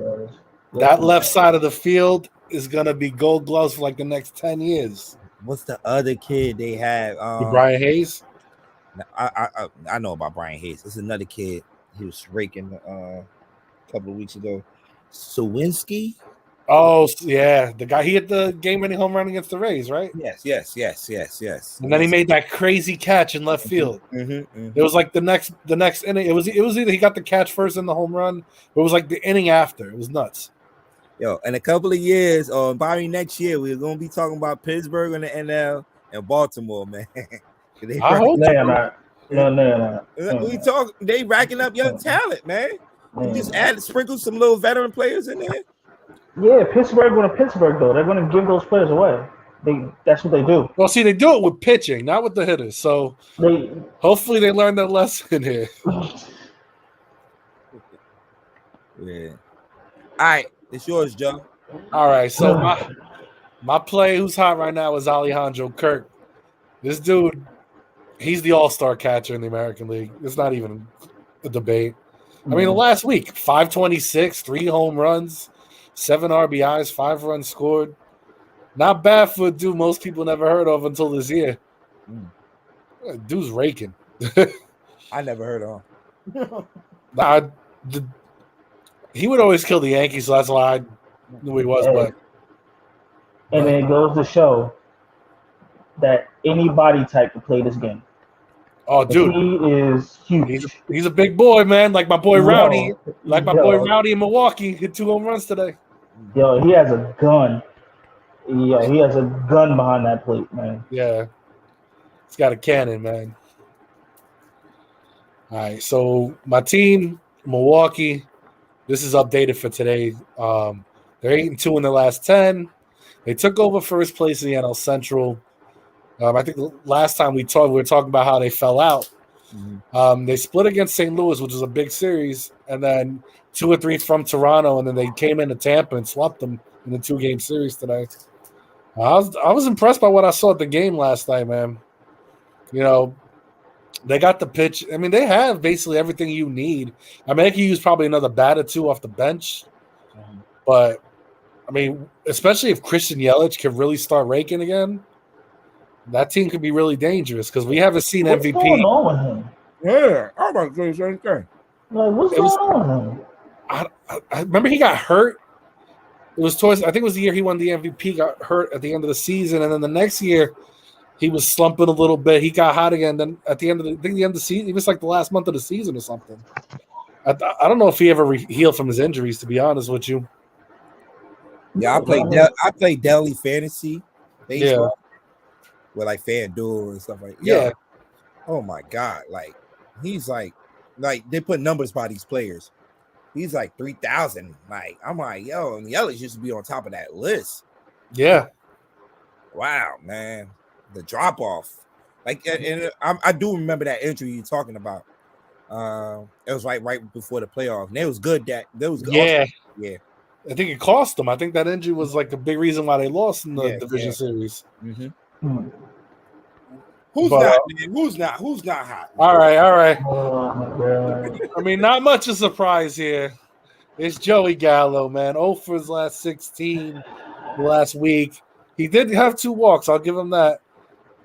That left side of the field is gonna be Gold Gloves for the next 10 years. What's the other kid they have? Brian Hayes. I know about Brian Hayes. It's another kid. He was raking a couple of weeks ago. Sawinski. Oh yeah, the guy he hit the game-winning home run against the Rays, right? Yes. And then he made that crazy catch in left field. It was the next inning. It was either he got the catch first and the home run, but it was the inning after. It was nuts. Yo, in a couple of years, or probably next year, we're gonna be talking about Pittsburgh in the NL and Baltimore, man. I hope not. No. We talk. They racking up young talent, man. You just sprinkle some little veteran players in there. Yeah, Pittsburgh going to Pittsburgh though. They're going to give those players away. That's what they do. Well, see, they do it with pitching, not with the hitters. So hopefully they learn that lesson here. Yeah. All right, it's yours, Joe. All right, so my play who's hot right now is Alejandro Kirk. This dude, he's the all-star catcher in the American League. It's not even a debate. I mean, the last week, 526, 3 home runs, 7 RBIs, 5 runs scored. Not bad for a dude most people never heard of until this year. Dude's raking. I never heard of him. He would always kill the Yankees, so that's why I knew he was. And then it goes to show that any body type can play this game. Oh, dude, he is huge. He's a big boy, man. Like my boy Rowdy. Boy Rowdy in Milwaukee hit 2 home runs today. Yo, he has a gun. Yeah, he has a gun behind that plate, man. Yeah. He's got a cannon, man. All right, so my team, Milwaukee, this is updated for today. They're 8-2 in the last 10. They took over first place in the NL Central. I think the last time we were talking about how they fell out. Mm-hmm. They split against St. Louis, which is a big series, and then 2 or 3 from Toronto, and then they came into Tampa and swept them in the 2-game series today. I was impressed by what I saw at the game last night, man. You know, they got the pitch. I mean, they have basically everything you need. I mean, they could use probably another bat or two off the bench. But, I mean, especially if Christian Yelich can really start raking again, that team could be really dangerous because we haven't seen What's MVP. going on with him? Yeah, I'm about to say the same thing. Like, what's going on with him? I remember he got hurt. It was I think it was the year he won the MVP, got hurt at the end of the season. And then the next year, he was slumping a little bit. He got hot again. Then at the end of the season, it was like the last month of the season or something. I don't know if he ever healed from his injuries, to be honest with you. Yeah, I played daily fantasy baseball with like FanDuel and stuff like that. Yeah. Oh my God. Like he's like they put numbers by these players. He's like 3,000. Like I'm like, yo, and Yelich used to be on top of that list. Yeah. Wow, man. The drop off. Like and I do remember that injury you're talking about. It was right before the playoff. And it was good that there was good. Yeah. Yeah. I think it cost them. I think that injury was like the big reason why they lost in the division series. Mm-hmm. Who's not hot? All right. Oh, I mean, not much of a surprise here. It's Joey Gallo, man. 0 for his last 16 last week. He did have 2 walks. I'll give him that.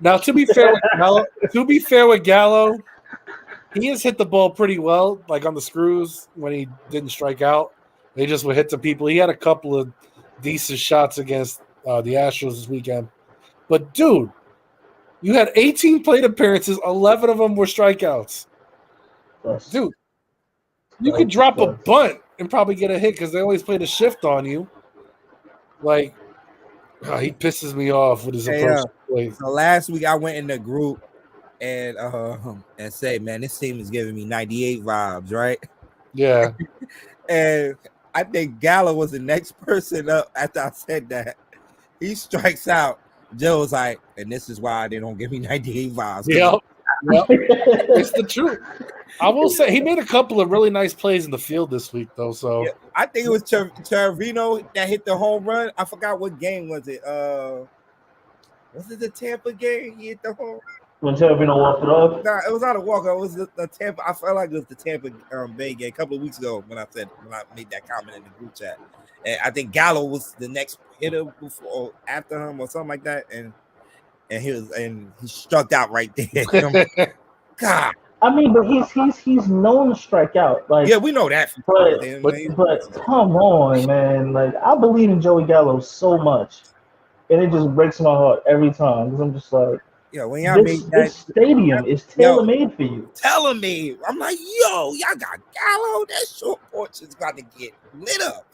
Now, to be fair with Gallo, he has hit the ball pretty well, like on the screws when he didn't strike out. They just would hit to people. He had a couple of decent shots against the Astros this weekend. But, dude, you had 18 plate appearances. 11 of them were strikeouts. Dude, you could drop a bunt and probably get a hit because they always play the shift on you. Like, he pisses me off with his approach. So last week I went in the group and said, man, this team is giving me 98 vibes, right? Yeah. And I think Gallo was the next person up after I said that. He strikes out. Joe was like, and this is why they don't give me 98 vibes. Yep. It's the truth. I will say he made a couple of really nice plays in the field this week, though. So yeah, I think it was Chervino that hit the home run. I forgot what game was it. Was it the Tampa game? He hit the home. When Chervino walked it off? Nah, it was not a walk. It was the Tampa. I felt like it was the Tampa Bay game a couple of weeks ago when I made that comment in the group chat. And I think Gallo was the next hitter before or after him or something like that. And he struck out right there. God. I mean, but he's known to strike out. Like, yeah, we know that. But come on, man. Like, I believe in Joey Gallo so much, and it just breaks my heart every time because I'm just like, yeah, when y'all this stadium is tailor made for you. Telling me, I'm like, yo, y'all got Gallo. That short porch is about to get lit up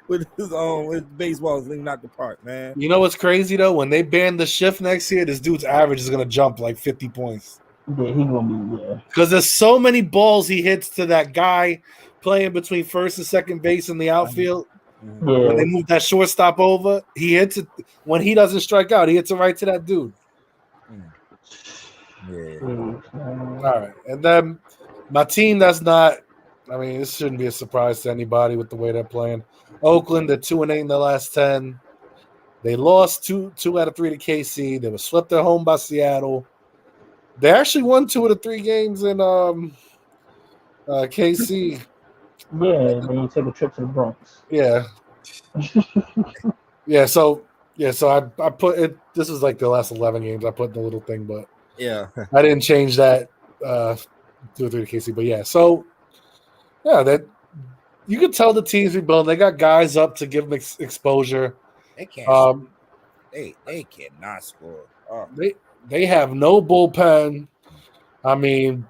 with his baseballs leaning out the park, man. You know what's crazy though? When they ban the shift next year, this dude's average is gonna jump like 50 points. Yeah, he's gonna be because there's so many balls he hits to that guy playing between first and second base in the outfield. Yeah. When they move that shortstop over, he hits it. When he doesn't strike out, he hits it right to that dude. Yeah. All right, and then my team. That's not. I mean, this shouldn't be a surprise to anybody with the way they're playing. Oakland, they're 2-8 in the last 10. They lost two out of 3 to KC. They were swept at home by Seattle. They actually won 2 of the 3 games in KC. Yeah, and then you take a trip to the Bronx. Yeah. So I put it. This is like the last 11 games I put in the little thing, but yeah, I didn't change that 2 or 3 to KC. But yeah, so yeah, that you can tell the teams rebuild. They got guys up to give them exposure. They can't. They cannot score. Oh. They have no bullpen. I mean,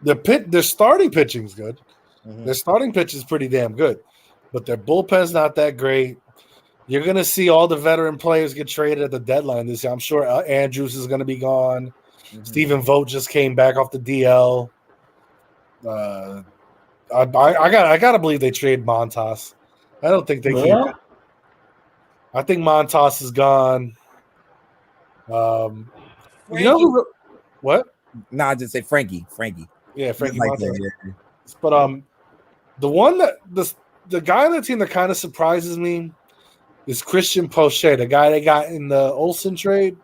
their starting pitching's good. Mm-hmm. Their starting pitch is pretty damn good, but their bullpen's not that great. You're going to see all the veteran players get traded at the deadline this year. I'm sure Andrews is going to be gone. Mm-hmm. Stephen Vogt just came back off the DL. I gotta believe they trade Montas. I don't think they keep. I think Montas is gone. You know who, what? No, I just say Frankie. Yeah, Frankie Montas. Yeah. But the one that the guy on the team that kind of surprises me is Christian Poche, the guy they got in the Olsen trade.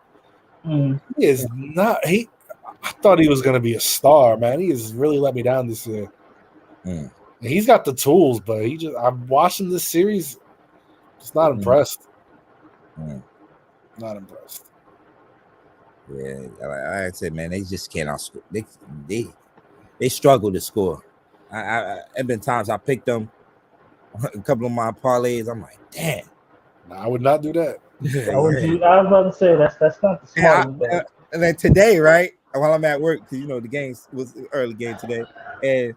He is not. I thought he was going to be a star, man. He has really let me down this year. And he's got the tools, but I'm watching this series. Just not impressed. Not impressed. Yeah, like I said, man, they just cannot score. They struggle to score. There have been times I picked them a couple of my parlays. I'm like, damn. Nah, I would not do that. I was about to say that's not the smart. And then today, right, while I'm at work, because the game was an early game today, and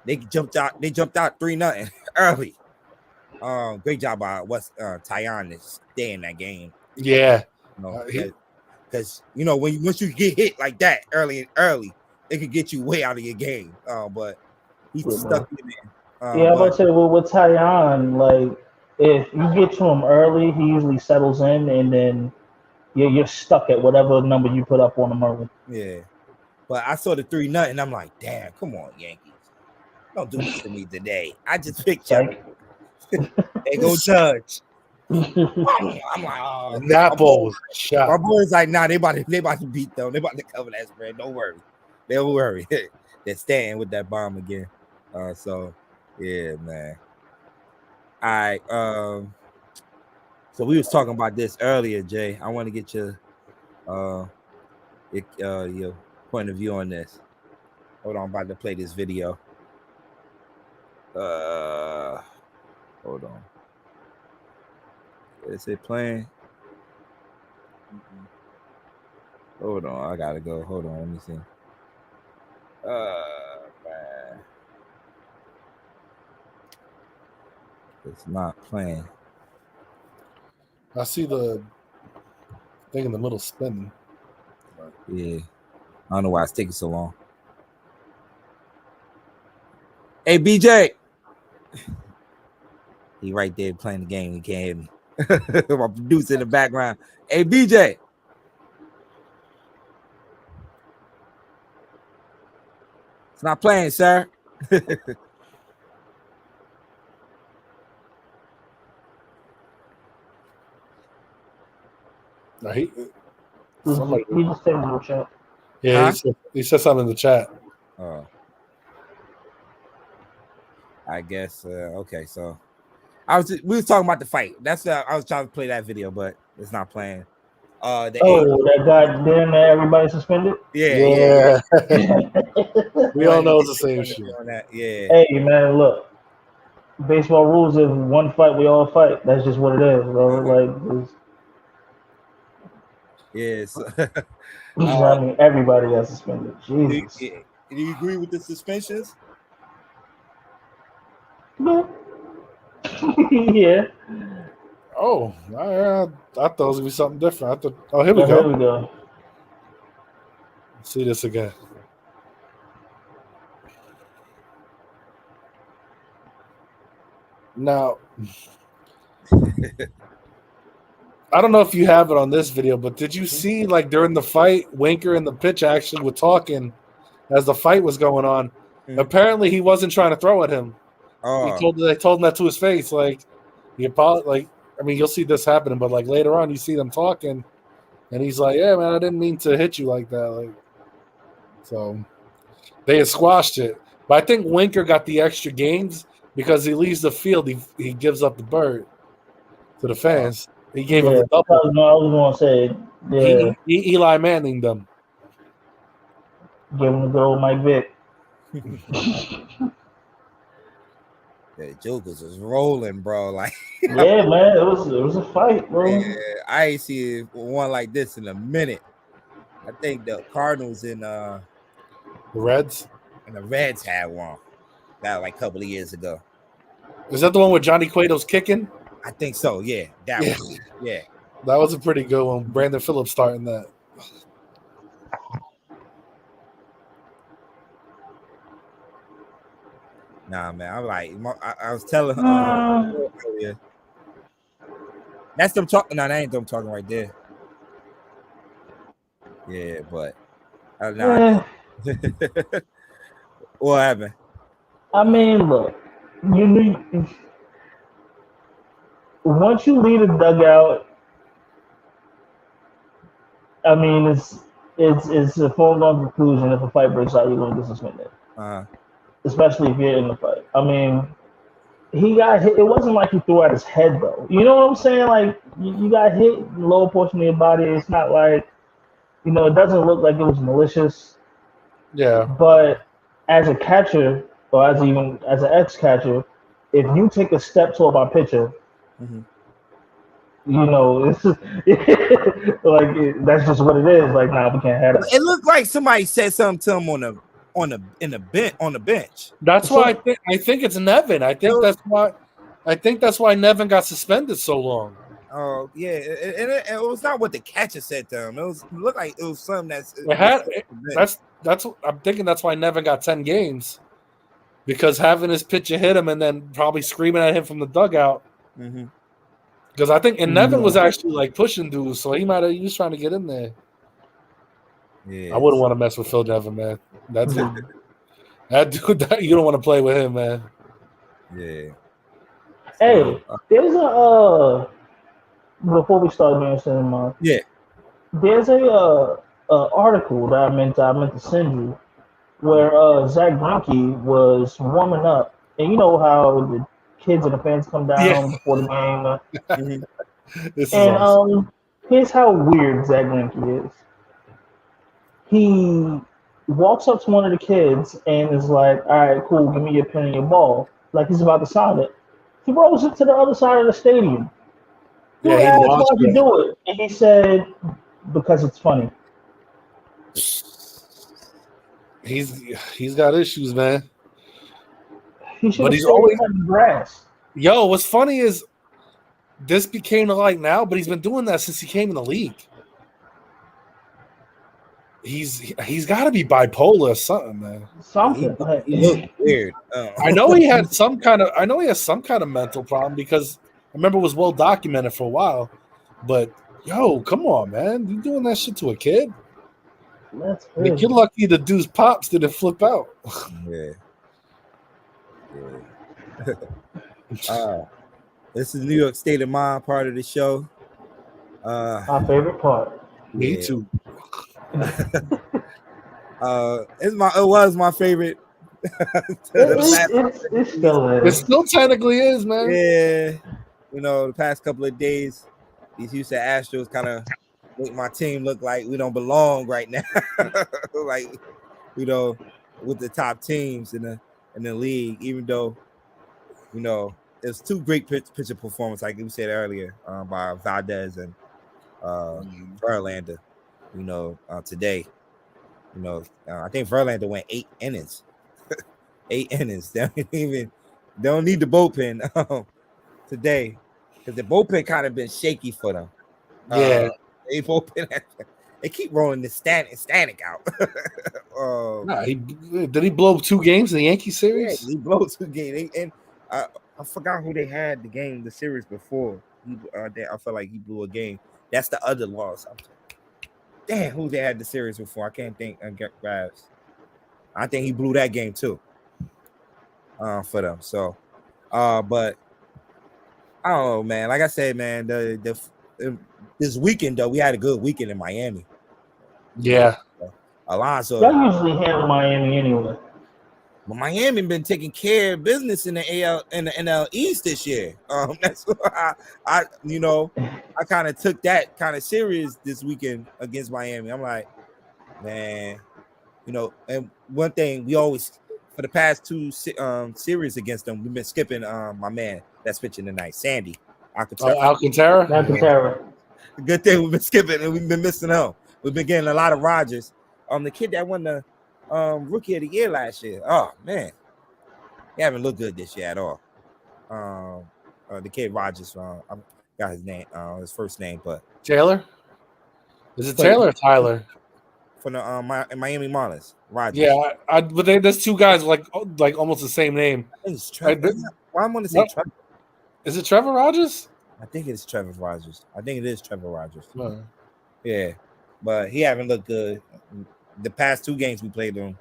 they jumped out 3-0 early. Great job by Tyon to stay in that game. Yeah, because once you get hit like that early, it could get you way out of your game. But he's stuck in there. Yeah, I'm about to say, well, with Tyon, like if you get to him early, he usually settles in, and then you're stuck at whatever number you put up on him early. Yeah, but I saw the 3-0, and I'm like, damn, come on, Yankees, don't do this to me today. I just picked you. They go Judge. I'm like, oh, that ball was shot. My boy's like, nah, they about to beat them. They about to cover that spread. Don't worry. They're staying with that bomb again. So yeah, man. All right. So we was talking about this earlier, Jay. I want to get your point of view on this. Hold on, I'm about to play this video. Hold on. Is it playing? Hold on, I gotta go. Hold on, let me see. Man. It's not playing. I see the thing in the middle spinning. Yeah. I don't know why it's taking so long. Hey, BJ. He right there playing the game. He can't hear me. My producer in the background. Hey, BJ. It's not playing, sir. No, he just said in the chat. Yeah, he said something in the chat. Oh. I guess okay, so we was talking about the fight. That's I was trying to play that video, but it's not playing. That guy damn everybody suspended? Yeah. We all know it's the same shit. Yeah. Hey man, look. Baseball rules is one fight, we all fight. That's just what it is, bro. Like yes. I mean, everybody got suspended. Jesus. Do you agree with the suspensions? No. Yeah. Oh, I thought it was gonna be something different. Here we go. Here we go. Let's see this again. Now, I don't know if you have it on this video, but did you see like during the fight, Winker and the pitch action were talking as the fight was going on? Mm-hmm. Apparently, he wasn't trying to throw at him. Oh. They told him that to his face. Like, I mean, you'll see this happening, but like later on, you see them talking, and he's like, "Yeah, man, I didn't mean to hit you like that." Like, so they had squashed it. But I think Winker got the extra games because he leaves the field. He gives up the bird to the fans. He gave him the double. I was gonna say, he Eli Manning them. Give him the good old Mike Vick. The Jokers was rolling, bro. Like, yeah, man, it was a fight, bro. Yeah, I ain't see one like this in a minute. I think the Cardinals and the Reds had one that like a couple of years ago. Is that the one with Johnny Cueto's kicking? I think so. Yeah, that one. Yeah, that was a pretty good one. Brandon Phillips starting that. Nah, man. I'm like, I was telling earlier. That's them talking. No, that ain't them talking right there. Yeah, but what happened? I mean, look, you need once you leave the dugout. I mean, it's a foregone conclusion. If a fight breaks out, you're going to get suspended. Especially if you're in the fight. I mean, he got hit. It wasn't like he threw out his head, though. You know what I'm saying? Like, you got hit in the lower portion of your body. It's not like, it doesn't look like it was malicious. Yeah. But as a catcher, or as an ex-catcher, if you take a step toward my pitcher, it's just, like that's just what it is. Like, nah, we can't have it. It looked like somebody said something to him on the bench. That's why I think it's Nevin. I think that's why Nevin got suspended so long. Oh yeah, it was not what the catcher said to him. It looked like it was something that's I'm thinking that's why Nevin got 10 games, because having his pitcher hit him and then probably screaming at him from the dugout. Because I think Nevin was actually like pushing dudes, so he was trying to get in there. Yeah, I wouldn't want to mess with Phil Nevin, man. That dude, you don't want to play with him, man. Yeah. Hey, there's a before we start mentioning there's a article that I meant to send you where Zach Greinke was warming up, and you know how the kids and the fans come down before the game. And here's how weird Zach Greinke is. He walks up to one of the kids and is like, "All right, cool, give me your pen and your ball." Like he's about to sign it. He rolls it to the other side of the stadium. He asked why he do it, and he said, "Because it's funny." He's got issues, man. But he's always on the grass. Yo, what's funny is this became the light now, but he's been doing that since he came in the league. He's got to be bipolar or something, man. Something. He looked weird. I know he had some kind of mental problem, because I remember it was well documented for a while. But yo, come on, man, you doing that shit to a kid? That's I mean, you're lucky the dude's pops didn't flip out. Yeah. This is New York State of Mind part of the show. My favorite part. Me too. It was my favorite. It still is. It still technically is, man. Yeah, the past couple of days, these Houston Astros kind of make my team look like we don't belong right now. Like, with the top teams in the league, even though, it's two great pitcher performances, like we said earlier, by Valdez and Verlander. Today, I think Verlander went 8 innings. 8 innings. They don't need the bullpen today, because the bullpen kind of been shaky for them. Yeah, they keep rolling the Stanek out. Did he blow 2 games in the Yankee series? Yeah, he blew 2 games, and I forgot who they had the series before. I felt like he blew a game. That's the other loss. Damn, who they had the series before? I can't think. I think he blew that game too. For them. So, but I don't know, man. Like I said, man, this weekend though, we had a good weekend in Miami. Yeah, Alonso. They usually handle Miami anyway. But Miami been taking care of business in the NL East this year. That's why I kind of took that kind of serious this weekend against Miami. I'm like, man, and one thing we always, for the past 2 series against them, we've been skipping my man that's pitching tonight, Sandy Alcantara. Good thing we've been skipping and we've been missing him. We've been getting a lot of Rogers. The kid that won the Rookie of the Year last year. Oh man, he haven't looked good this year at all. the kid Rogers. I got his name, his first name, but Taylor. Is it Taylor or Tyler? From the Miami Marlins, Rogers. Yeah, but there's two guys like almost the same name. I think it's Trevor. Why I'm gonna say Trevor? Is it Trevor Rogers? I think it's Trevor Rogers. I think it is Trevor Rogers. No. Yeah, but he haven't looked good. The past 2 games we played him,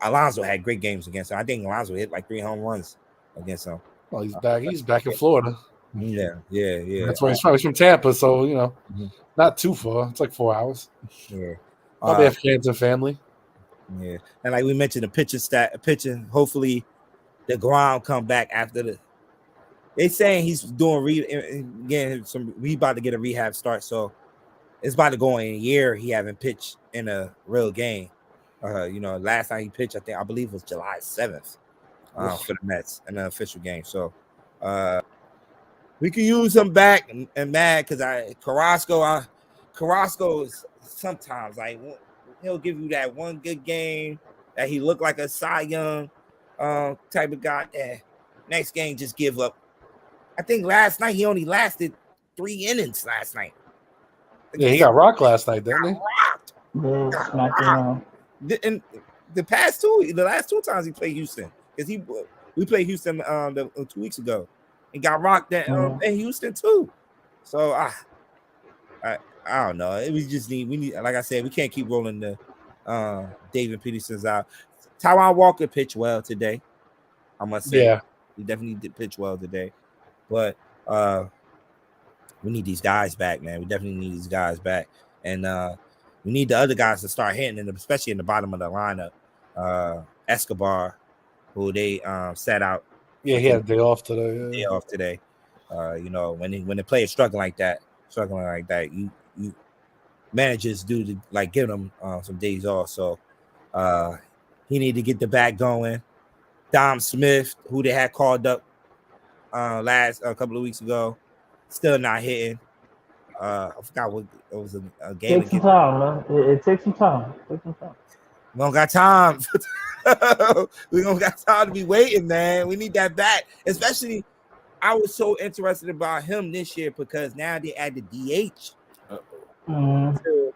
Alonso had great games against him. I think Alonso hit like 3 home runs against him. Well, he's back. He's back in Florida. Yeah. That's where he's from. He's from Tampa, so not too far. It's like 4 hours. Yeah. Probably have kids and family. Yeah, and like we mentioned, the pitching. Hopefully, the ground come back after the. They saying he's doing getting some. We about to get a rehab start, so it's about to go in a year. He haven't pitched in a real game. Last time he pitched, I believe was July 7th for the Mets in an official game. So we can use him back and mad because Carrasco is sometimes like he'll give you that one good game that he looked like a Cy Young type of guy. Next game just give up. I think last night he only lasted 3 innings last night. Yeah, he got rocked last night, didn't he? Yeah, smacked around. And the last 2 times he played Houston, because we played Houston 2 weeks ago and got rocked in Houston too. So I don't know. We need like I said, we can't keep rolling the David Peterson's out. Taijuan Walker pitched well today. I must say, yeah, he definitely did pitch well today. But we need these guys back, man. We definitely need these guys back, and we need the other guys to start hitting, and especially in the bottom of the lineup. Escobar, who they sat out. Yeah, he had a day off today. Day off today. When the players struggling like that, you managers do to like give them some days off. So he need to get the back going. Dom Smith, who they had called up last a couple of weeks ago, still not hitting. I forgot what it was a game. Takes some time, man. It takes some time. We don't got time. We don't got time to be waiting, man. We need that back. Especially, I was so interested about him this year because now they add the DH to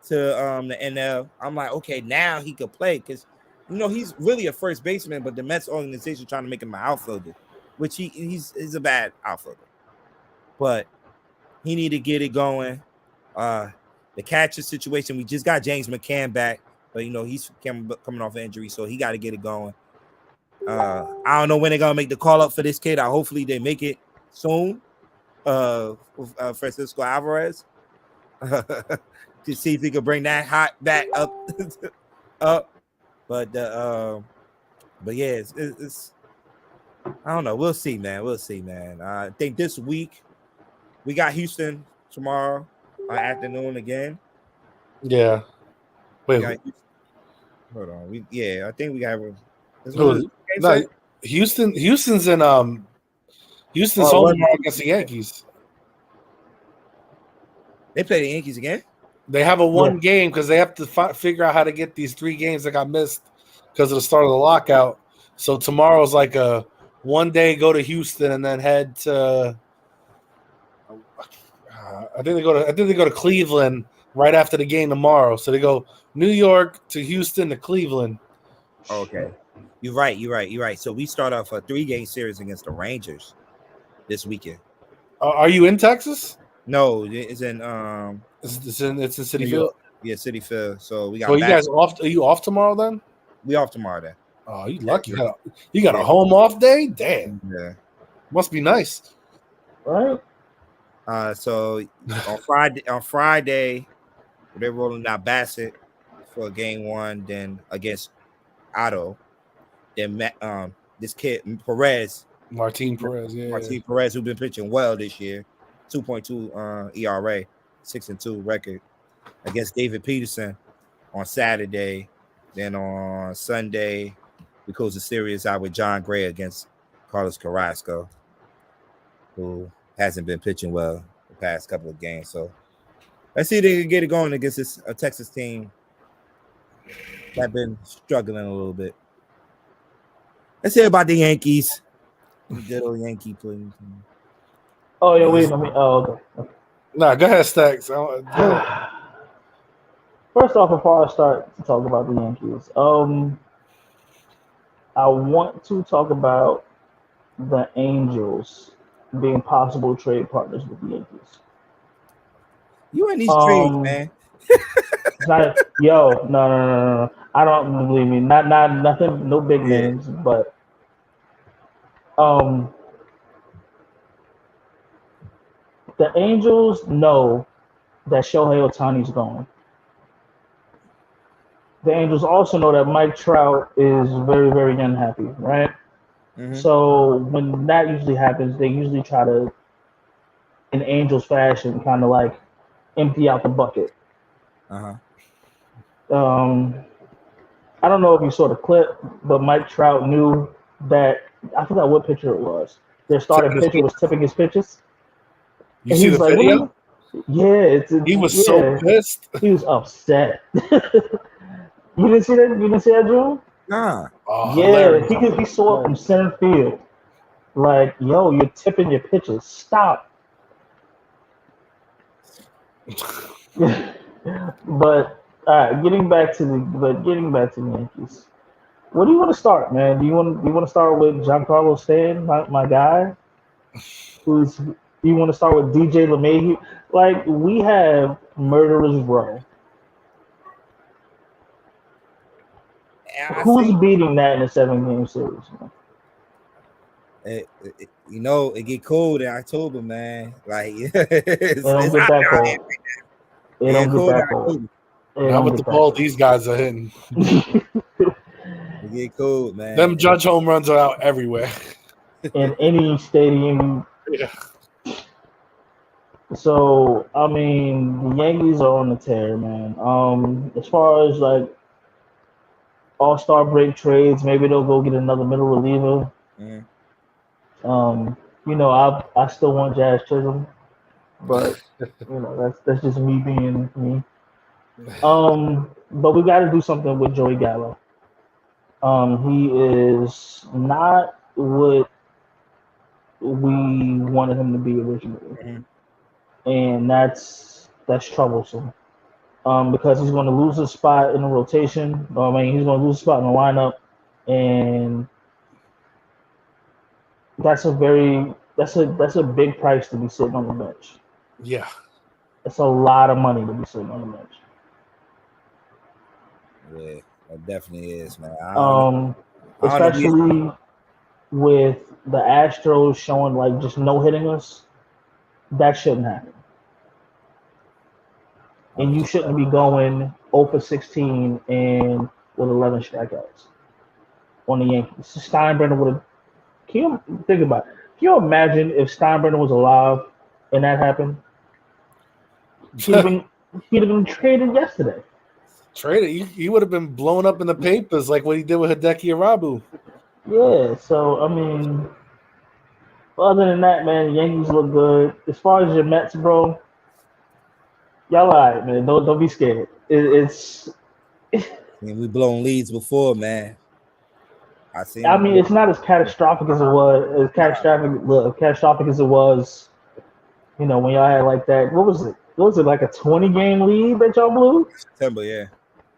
the NL. I'm like, okay, now he could play because he's really a first baseman, but the Mets organization trying to make him an outfielder, which he's a bad outfielder. But he need to get it going. The catcher situation, we just got James McCann back, but he's coming off an injury, so he got to get it going. I don't know when they're gonna make the call up for this kid. Hopefully they make it soon. With Francisco Alvarez to see if he can bring that hot back up. But yeah, it's I don't know. We'll see, man. I think this week we got Houston tomorrow afternoon again. Yeah. Wait. Hold on. I think we got. Houston's in Houston's home tomorrow against the Yankees. They play the Yankees again. They have a one game because they have to figure out how to get these 3 games that got missed because of the start of the lockout. So tomorrow's like a one day go to Houston and then head to. I think they go to Cleveland right after the game tomorrow. So they go New York to Houston to Cleveland. Okay, you're right. So we start off a 3-game series against the Rangers this weekend. Are you in Texas? No, it's in it's in Citi Field. Yeah, Citi Field. So we got. So you guys off? Are you off tomorrow then? We off tomorrow then. Oh, you lucky. You got a home off day? Damn. Yeah. Must be nice. Right. So on Friday, they're rolling out Bassett for game 1, then against Otto. Then this kid Perez. Martin Perez, Perez, who's been pitching well this year. 2.2 ERA, 6-2 record against David Peterson on Saturday. Then on Sunday, we close the series out with John Gray against Carlos Carrasco, who hasn't been pitching well the past couple of games. So let's see if they can get it going against a Texas team that's been struggling a little bit. Let's hear about the Yankees. Good old Yankee playing. Oh yeah, wait. Okay. Nah, go ahead, Stacks. First off, before I start to talk about the Yankees, I want to talk about the Angels being possible trade partners with the Yankees. You in these trades, man. It's not no. I don't believe me. Not nothing, no big names, but the Angels know that Shohei Ohtani's going. The Angels also know that Mike Trout is very, very unhappy, right? Mm-hmm. So when that usually happens, they usually try to, in Angels fashion, kind of like empty out the bucket. Uh-huh. I don't know if you saw the clip, but Mike Trout knew that, I forgot what pitcher it was. Their starting pitcher was tipping his pitches. You see the video? Yeah, he was so pissed. He was upset. You didn't see that? You didn't see that, Drew? Nah. Oh, yeah, he saw it from center field. Like, yo, you're tipping your pitches. Stop. But all right, getting back to the Yankees. What do you want to start, man? Do you want to start with Giancarlo Stanton, my guy? You want to start with DJ LeMahieu? Like, we have murderers row. Who's beating that in a 7-game series? It get cold in October, man. Like it don't get that cold. It don't get that cold. Not with the ball these guys are hitting. It get cold, man. Them Judge home runs are out everywhere. In any stadium. Yeah. So I mean, the Yankees are on the tear, man. As far as like All-Star break trades, maybe they'll go get another middle reliever. I still want Jazz Chisholm, but that's just me being me. But we got to do something with Joey Gallo. He is not what we wanted him to be originally, and that's troublesome. Because he's going to lose his spot in the rotation. He's going to lose a spot in the lineup, and that's a big price to be sitting on the bench. Yeah, it's a lot of money to be sitting on the bench. Yeah, it definitely is, man. Especially with the Astros showing like just no hitting us, that shouldn't happen. And you shouldn't be going 0 for 16 and with 11 strikeouts on the Yankees. Steinbrenner would have. Can you think about it? Can you imagine if Steinbrenner was alive and that happened? He'd have been traded yesterday. Traded? He would have been blown up in the papers like what he did with Hideki Arabu. Yeah. So I mean, other than that, man, the Yankees look good. As far as your Mets, bro. Y'all all right, man. Don't be scared. It's. We blown leads before, man. I mean, it's not as catastrophic as it was. As catastrophic as it was. When y'all had like that. What was it? What was it, like a 20-game lead that y'all blew? September, yeah.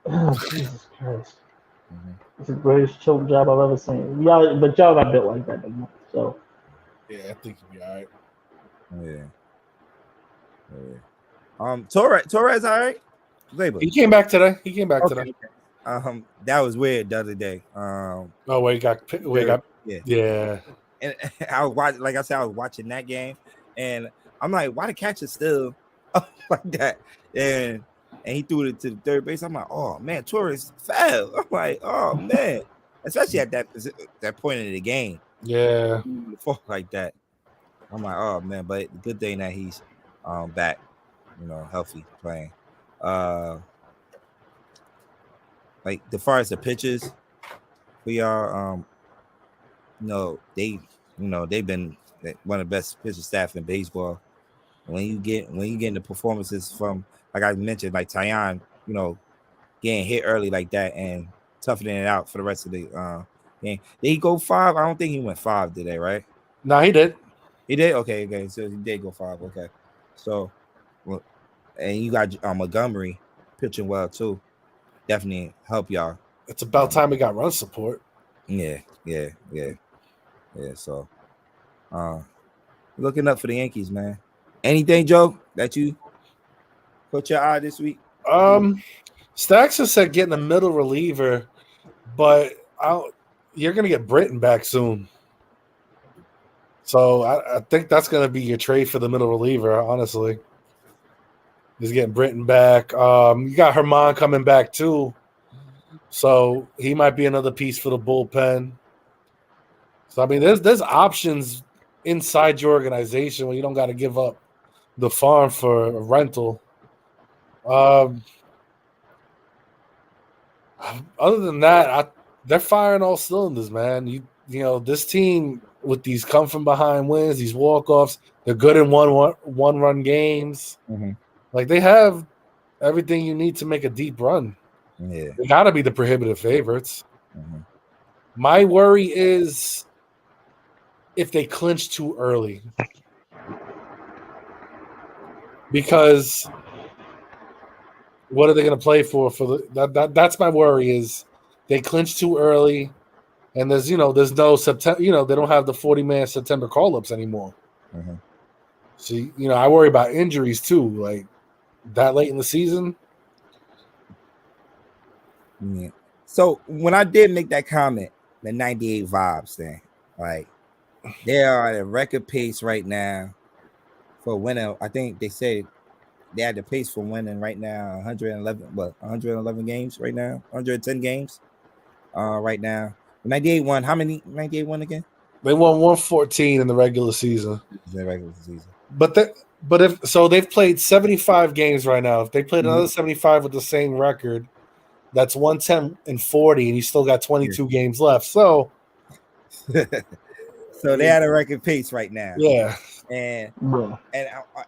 Oh, Jesus Christ! It's the greatest choke job I've ever seen. Y'all not built like that anymore. So. Yeah, I think you'll be all right. Yeah. Torres, all right? He came back today. Today. That was weird the other day. Where he got yeah. And I was watching, like I said, I was watching that game, and I'm like, why the catcher still up like that? And he threw it to the third base. I'm like, oh man, Torres fell. I'm like, oh man, especially at that point in the game. Yeah, like that. I'm like, oh man, but good thing that he's back. Healthy playing. Like as far as the pitchers, we are they've been one of the best pitching staff in baseball. When you get the performances from, like I mentioned, like Taillon, getting hit early like that and toughening it out for the rest of the game. Did he go 5? I don't think he went 5 today, right? No, he did. He did? Okay. So he did go 5. Okay. So, well, and you got Montgomery pitching well too. Definitely help y'all. It's about time we got run support. Yeah. So, looking up for the Yankees, man. Anything, Joe, that you put your eye this week? Stacks has said getting a middle reliever, but you're going to get Britton back soon. So I think that's going to be your trade for the middle reliever, honestly. He's getting Britton back. You got Herman coming back too. So he might be another piece for the bullpen. So, I mean, there's options inside your organization where you don't got to give up the farm for a rental. Other than that, they're firing all cylinders, man. You know, this team with these come from behind wins, these walk-offs, they're good in one-run games. Mm-hmm. Like, they have everything you need to make a deep run. Yeah. They got to be the prohibitive favorites. Mm-hmm. My worry is if they clinch too early. Because what are they going to play for that's my worry is they clinch too early and there's no September, they don't have the 40-man September call-ups anymore. Mm-hmm. So, I worry about injuries too, like that late in the season. Yeah. So when I did make that comment, the 98 vibes thing, like they are at a record pace right now for winning. I think they said they had the pace for winning right now 111 games right now, 110 games right now. 98 won. How many 98 won again? They won 114 in the regular season. But they've played 75 games right now. If they played another 75 with the same record, that's 110 and 40, and you still got 22 games left. So they had a record pace right now. Yeah. And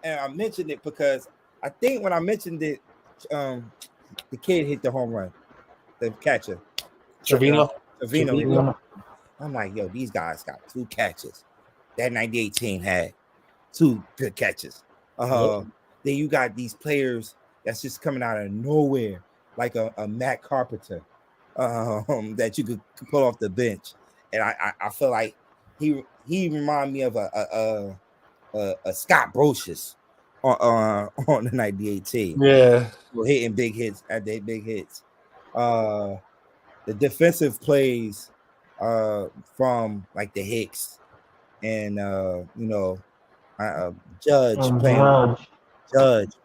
I mentioned it because I think when I mentioned it, the kid hit the home run, the catcher, Trevino. I'm like, yo, these guys got 2 catches. That 98 team had 2 good catches. Then you got these players that's just coming out of nowhere, like a Matt Carpenter, that you could pull off the bench, and I feel like he reminded me of a Scott Brocious on the 98 team. Yeah, hitting big hits at their big hits. The defensive plays from like the Hicks and Judge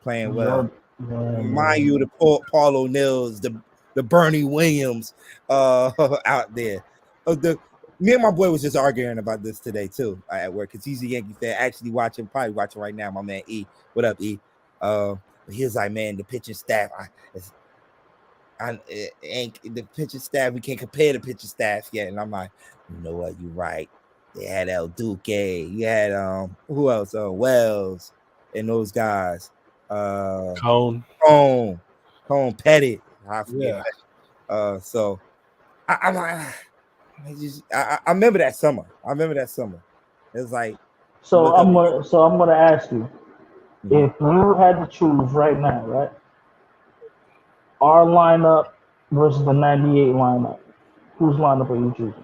playing well. Remind you the Paul O'Neills, the Bernie Williams out there. Me and my boy was just arguing about this today too at work because he's a Yankee fan. Actually probably watching right now. My man E, what up E? He was like, man, the pitching staff. The pitching staff. We can't compare the pitching staff yet. And I'm like, you know what? You're right. They had El Duque. You had who else? Wells and those guys. Cone Pettit. I forget. Yeah. So I'm like. I remember that summer. It's like so. I'm gonna ask you, if you had to choose right now, right? Our lineup versus the 98 lineup, whose lineup are you choosing?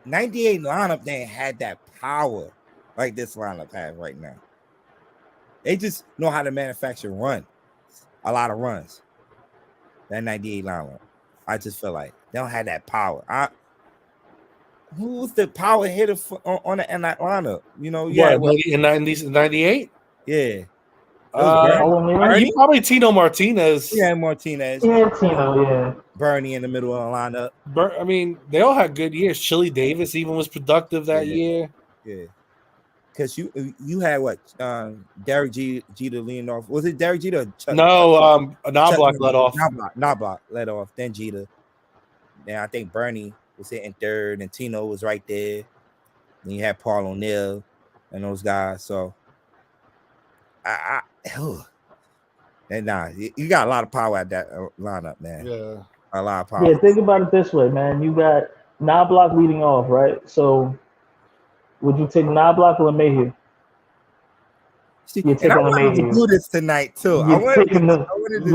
98 lineup, they had that power like this lineup has right now. They just know how to manufacture a lot of runs. That 98 lineup, I just feel like they don't have that power. Who's the power hitter in that lineup? In 98? Yeah. Probably Tino Martinez. Yeah, Martinez. Yeah, Tino. Yeah. Bernie in the middle of the lineup. They all had good years. Chili Davis even was productive that year. Yeah. Because you had what? Derek Jeter leading off. Was it Derek Jeter? Knobloch led off. Knobloch led off. Then Jeter. Then I think Bernie was hitting third, and Tino was right there. Then you had Paul O'Neill and those guys. So, you got a lot of power at that lineup, man. Yeah. A lot of power. Yeah, think about it this way, man. You got Knobloch leading off, right? So would you take Knobloch or LeMahieu? You're taking And I wanted to LeMahieu. do this tonight too. You're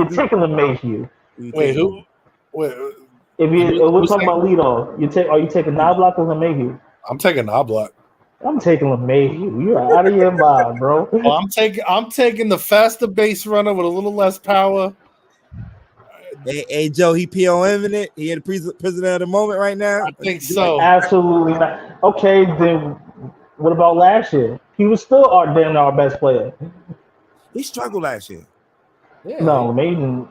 taking LeMahieu. Wait, who? Wait, If we're talking about lead off, are you taking Knobloch or LeMahieu? I'm taking Knobloch. I'm taking LeMahieu. You're out of your mind, bro. Well, I'm taking the faster base runner with a little less power. Hey Joe, he POMing it. He had a prisoner of the moment right now. I think so. Absolutely not. Okay, then what about last year? He was still our best player. He struggled last year. Yeah. No, amazing.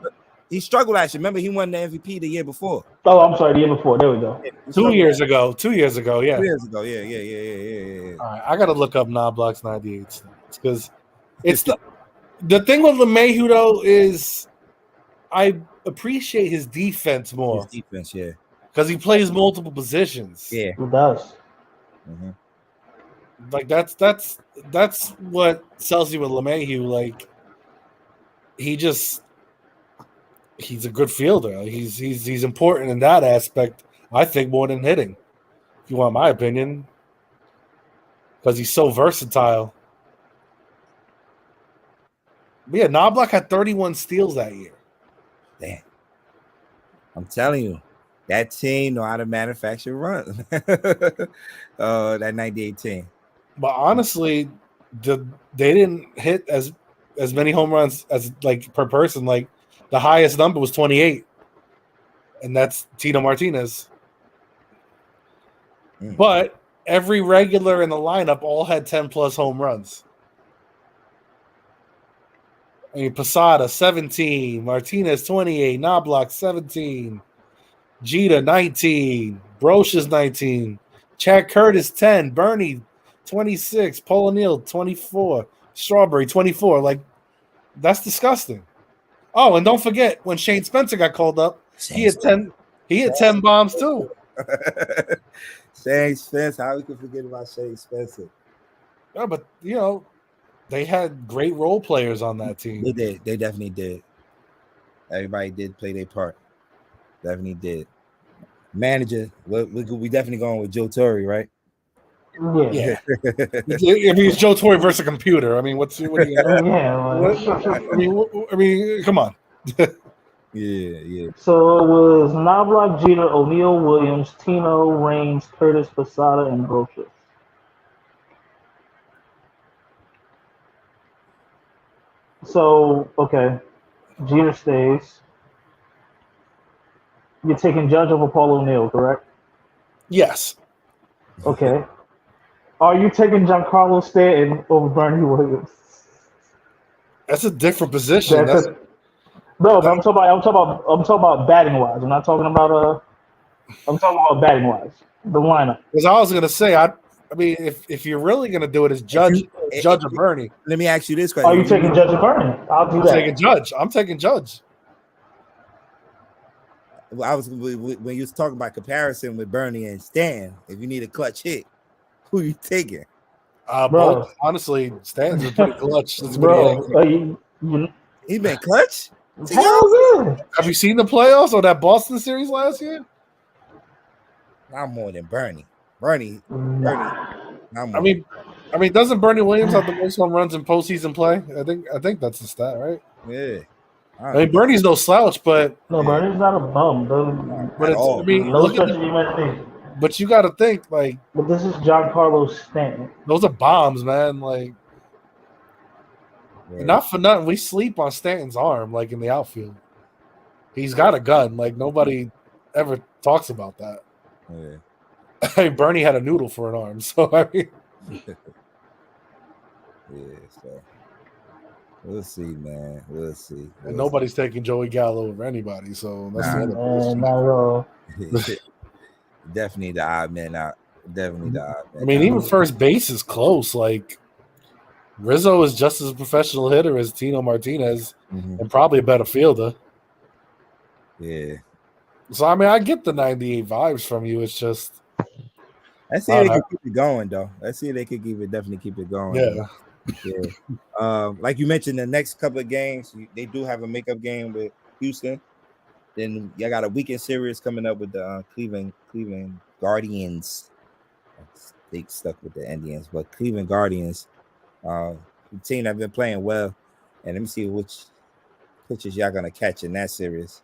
He struggled last year. Remember, he won the MVP the year before. Oh, I'm sorry, the year before. There we go. 2 years ago. 2 years ago, yeah. 2 years ago, yeah. All right, I gotta look up Knobloch's 98 because it's the thing with LeMahieu though is I appreciate his defense more. His defense, yeah, because he plays multiple positions. Yeah, he does. Mm-hmm. Like that's what sells you with LeMahieu. Like he's a good fielder. He's important in that aspect. I think more than hitting. If you want my opinion, because he's so versatile. But yeah, Knobloch had 31 steals that year. Damn. I'm telling you, that team know how to manufacture runs. That 98 team. But honestly, they didn't hit as many home runs as like per person. Like the highest number was 28, and that's Tino Martinez. But every regular in the lineup all had 10 plus home runs. I mean, Posada 17, Martinez 28, Knobloch 17, Jeter 19, Brocious 19, Chad Curtis 10, Bernie 26, Paul O'Neill 24, Strawberry 24. Like, that's disgusting. Oh, and don't forget when Shane Spencer got called up, he had 10 bombs too. Shane Spencer, how we could forget about Shane Spencer? Yeah, but they had great role players on that team. They did. They definitely did. Everybody did play their part. Definitely did. Manager, we definitely going with Joe Torre, right? Yeah. I mean, it's Joe Torre versus a computer. I mean, what are you I mean, come on. Yeah. So it was Knobloch, Jeter, O'Neill, Williams, Tino, Raines, Curtis, Posada, and Brocious. So, okay. Jeter stays. You're taking Judge over Paul O'Neill, correct? Yes. Okay. Are you taking Giancarlo Stanton over Bernie Williams? That's a different position. No, but I'm talking about batting wise. I'm not talking about I'm talking about batting wise. The lineup. Because I was gonna say, I mean, if you're really gonna do it, as Judge or Bernie. Let me ask you this question: Are you taking Judge or Bernie? I'll do that. I'm taking Judge. Well, I was when you was talking about comparison with Bernie and Stan. If you need a clutch hit, who you taking? Both, honestly, Stan's been pretty clutch. Bro, he been clutch. Hell yeah. Have you seen the playoffs or that Boston series last year? Not more than Bernie. Bernie. I mean, doesn't Bernie Williams have the most home runs in postseason play? I think that's the stat, right? Yeah. I mean, Bernie's no slouch, but Bernie's not a bum. But it's, I mean, look at but you got to think like. But this is Giancarlo Stanton. Those are bombs, man. Like, not for nothing, we sleep on Stanton's arm, like in the outfield. He's got a gun. Like nobody ever talks about that. Yeah. I mean, Bernie had a noodle for an arm, so I mean. So we'll see, man. We'll see. And nobody's taking Joey Gallo over anybody, so that's the other question. Not at all. Definitely the odd man out. Definitely the odd man. I mean, even first base is close. Like Rizzo is just as a professional hitter as Tino Martinez, and probably a better fielder. Yeah. So I mean, I get the 98 vibes from you. It's just let's see if they can keep it going, though. Let's see if they can definitely keep it going. Yeah. Like you mentioned, the next couple of games, they do have a makeup game with Houston. Then y'all got a weekend series coming up with the Cleveland Guardians. They stuck with the Indians, but Cleveland Guardians, the team that been playing well. And let me see which pitchers y'all gonna catch in that series.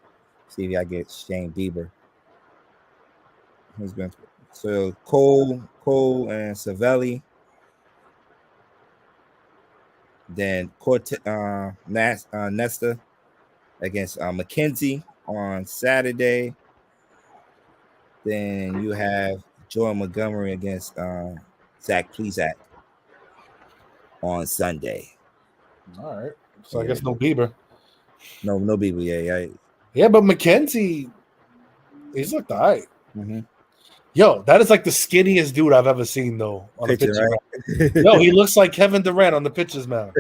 See if y'all get Shane Bieber. Who's been so Cole and Savelli. Then Nesta against McKenzie on Saturday. Then you have Jordan Montgomery against Zach Plesac on Sunday. All right. So I guess no Bieber. No Bieber. Yeah. Yeah, but McKenzie, he's looked all right. Mm-hmm. Yo, that is like the skinniest dude I've ever seen, though. On Pitcher, the pitch, right? Yo, he looks like Kevin Durant on the pitcher's mound.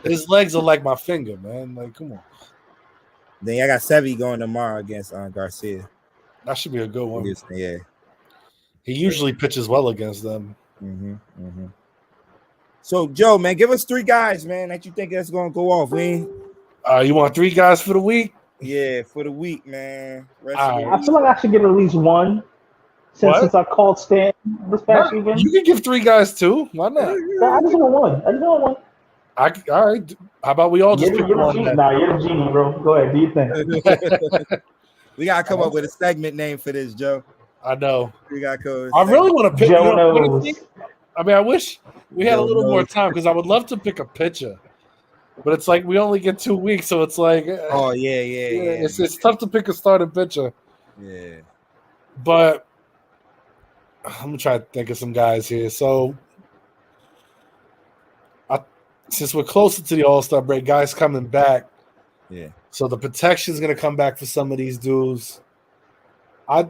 His legs are like my finger, man. Like, come on. Then I got Sevy going tomorrow against Garcia. That should be a good one. Yeah. He usually pitches well against them. Mm-hmm. So, Joe, man, give us 3 guys, man, that you think that's going to go off, man. You want 3 guys for the week? Yeah, for the week, man. I feel like I should get at least one since I called Stan this past weekend. You can give 3 guys too. Why not? I just want one. All right. How about we all just pick one? Nah, you're the genie, bro. Go ahead. Do you think? We got to come up with a segment name for this, Joe. I know. We got to go. I really want to pick. Joe knows. I mean, I wish we had a little more time because I would love to pick a pitcher. But it's like we only get 2 weeks, so it's like yeah. It's tough to pick a starting pitcher. Yeah. But I'm gonna try to think of some guys here. So since we're closer to the All-Star break, guys coming back. Yeah. So the protection's gonna come back for some of these dudes. I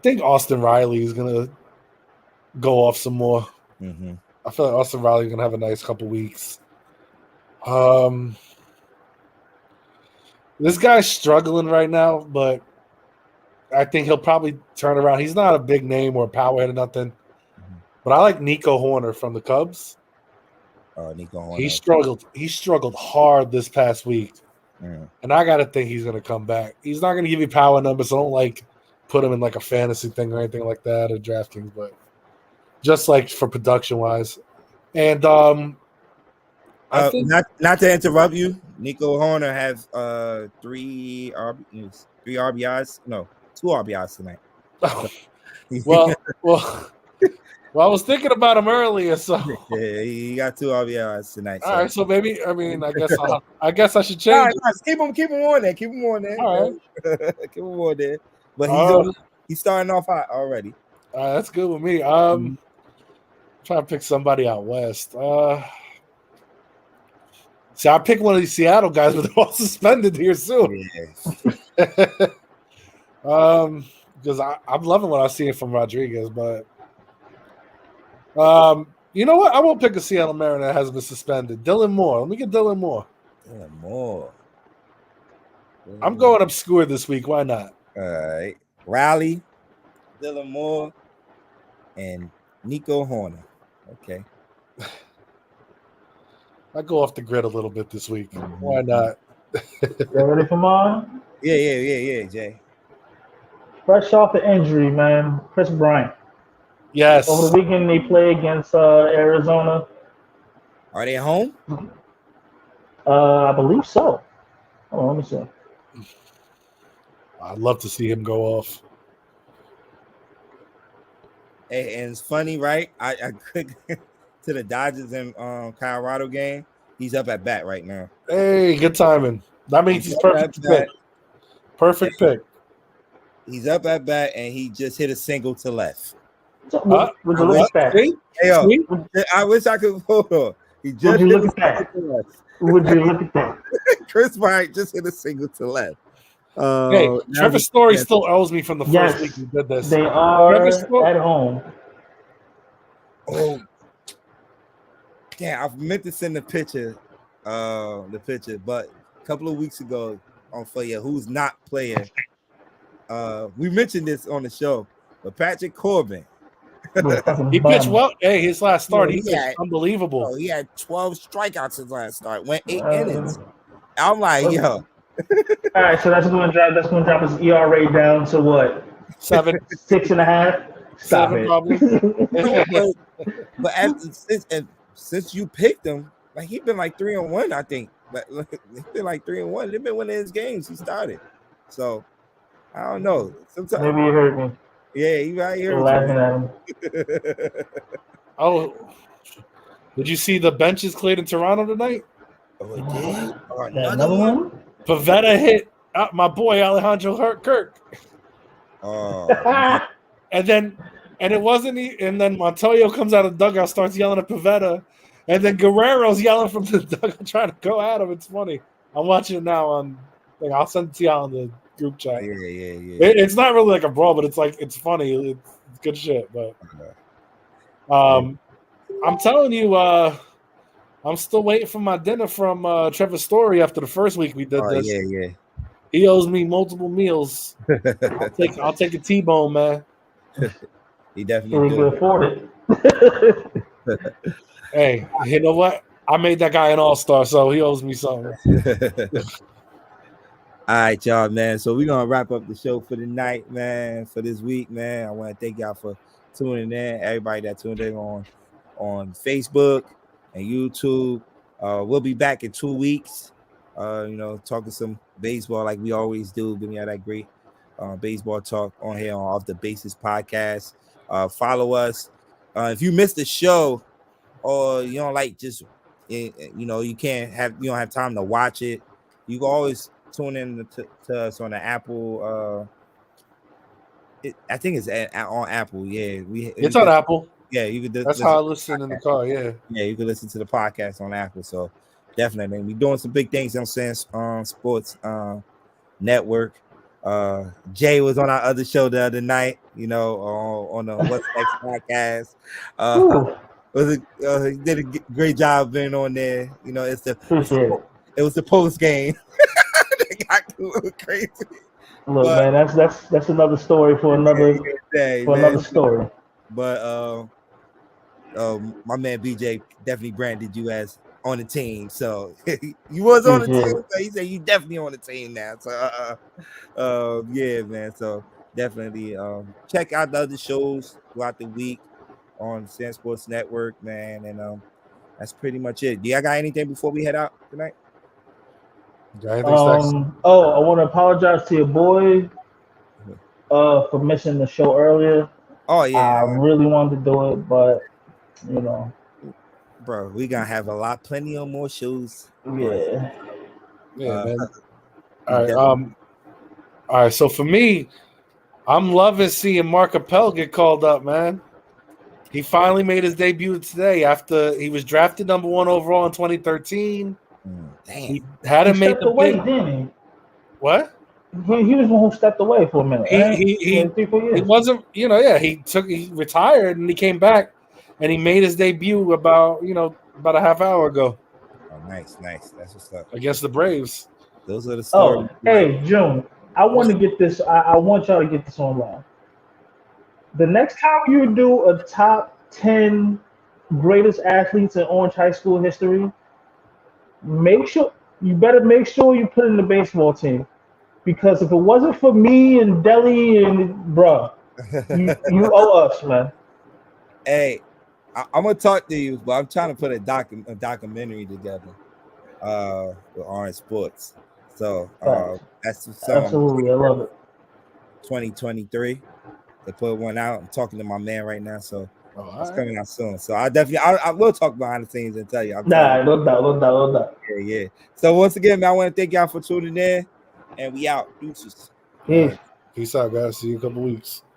think Austin Riley is gonna go off some more. Mm-hmm. I feel like Austin Riley's gonna have a nice couple weeks. This guy's struggling right now, but I think he'll probably turn around. He's not a big name or a powerhead or nothing, but I like Nico Horner from the Cubs. Nico Horner. He struggled hard this past week, and I gotta think he's gonna come back. He's not gonna give you power numbers, so don't put him in like a fantasy thing or anything like that or DraftKings, but just like for production wise. And I think not to interrupt you, Nico Horner has 3 RBIs. No, 2 RBIs tonight. well, I was thinking about him earlier, so yeah, he got 2 RBIs tonight. All right, so maybe I guess I should change. Right, keep him on there. Keep him on there. All right, keep him on there. But he's starting off hot already. That's good with me. Try to pick somebody out west. See, I picked one of these Seattle guys, but they're all suspended here soon. Yeah. Because I'm loving what I'm seeing from Rodriguez, but you know what? I won't pick a Seattle Mariner that hasn't been suspended. Dylan Moore. Let me get Dylan Moore. I'm going obscure this week. Why not? All right. Riley, Dylan Moore, and Nico Horner. Okay. I go off the grid a little bit this week. Why not? You ready for mine? Yeah, Jay. Fresh off the injury, man. Chris Bryant. Yes. Over the weekend, they play against Arizona. Are they home? I believe so. Oh, let me see. I'd love to see him go off. Hey, and it's funny, right? I clicked to the Dodgers and Colorado game. He's up at bat right now. Hey, good timing. That means he's perfect pick. Perfect pick. He's up at bat, and he just hit a single to left. Would you look at that? Hey, I wish I could. Hold on. He just would you look at that? Would you look at that? Chris Bryant just hit a single to left. Hey, Trevor Story still owes me from the first week we did this. They are at home. Oh, damn! I meant to send the picture, but a couple of weeks ago on who's not playing. We mentioned this on the show, but Patrick Corbin. He pitched well. Hey, his last start, he pitched unbelievable. He had 12 strikeouts his last start. Went 8 innings. I'm like, All right, so that's going to drop his ERA down to what? 7. 6.5. Stop 7 it. probably. But since you picked him, like he been like 3-1, I think. But he's been like 3-1. They've been winning his games. He started, so I don't know. Sometimes Maybe you heard me. Yeah, you right here. Laughing at him. Oh, did you see the benches cleared in Toronto tonight? Oh, it did. Oh, Another one? Pavetta hit my boy Alejandro Kirk. Oh. And it wasn't. And then Montoya comes out of the dugout, starts yelling at Pavetta, and then Guerrero's yelling from the dugout, trying to go at him. It's funny. I'm watching it now on. Like, I'll send it to y'all on the group chat. Yeah. It's not really like a brawl, but it's funny. It's good shit. But I'm telling you, I'm still waiting for my dinner from Trevor Story after the first week we did this. Yeah. He owes me multiple meals. I'll take a T-bone, man. He definitely can afford it. Hey, you know what? I made that guy an all-star, so he owes me something. All right, y'all, man. So we're gonna wrap up the show for the night, man. For this week, man. I want to thank y'all for tuning in. Everybody that tuned in on Facebook and YouTube. We'll be back in 2 weeks. Talking some baseball like we always do. Giving y'all that great baseball talk on here on Off the Bases podcast. Follow us. If you missed the show or you don't like you don't have time to watch it, you can always tune in to us on the Apple. I think it's on Apple. Yeah, it's on Apple. Yeah, you could. That's how I listen in the car. Yeah, you can listen to the podcast on Apple. So definitely, we're doing some big things. I'm saying Sports Network. Jay was on our other show the other night. On the What's Next podcast. He did a great job being on there. It was the post game. They got a little crazy. Look, man, that's another story for another another story. But my man BJ definitely branded you as on the team. So you was on the team. So he said you definitely on the team now. So yeah, man. So definitely check out the other shows throughout the week on San Sports Network, man. And that's pretty much it. Do y'all got anything before we head out tonight? I want to apologize to your boy for missing the show earlier. Oh yeah, I really wanted to do it, but bro, we gonna have plenty of more shows. Yeah, man. All right. So for me, I'm loving seeing Mark Appel get called up, man. He finally made his debut today after he was drafted number 1 overall in 2013. Damn. He hadn't made the away, big. didn't he? What? He was the one who stepped away for a minute. He wasn't, he retired and he came back and he made his debut about a half hour ago. Oh, nice. That's what's up. Against the Braves. Those are the stories. Oh, hey, June, I want to get this. I want y'all to get this online. The next time you do a top 10 greatest athletes in Orange High School history, you better make sure you put in the baseball team, because if it wasn't for me and Deli and bruh, you owe us, man. Hey, I'm gonna talk to you, but I'm trying to put a documentary together with Orange Sports. So that's absolutely, I love it. 2023. They put one out. I'm talking to my man right now, so it's right. coming out soon. So I will talk behind the scenes and tell you. No doubt. Yeah. So once again, man, I want to thank y'all for tuning in, and we out. Deuces. Peace. Peace out, guys. See you in a couple weeks.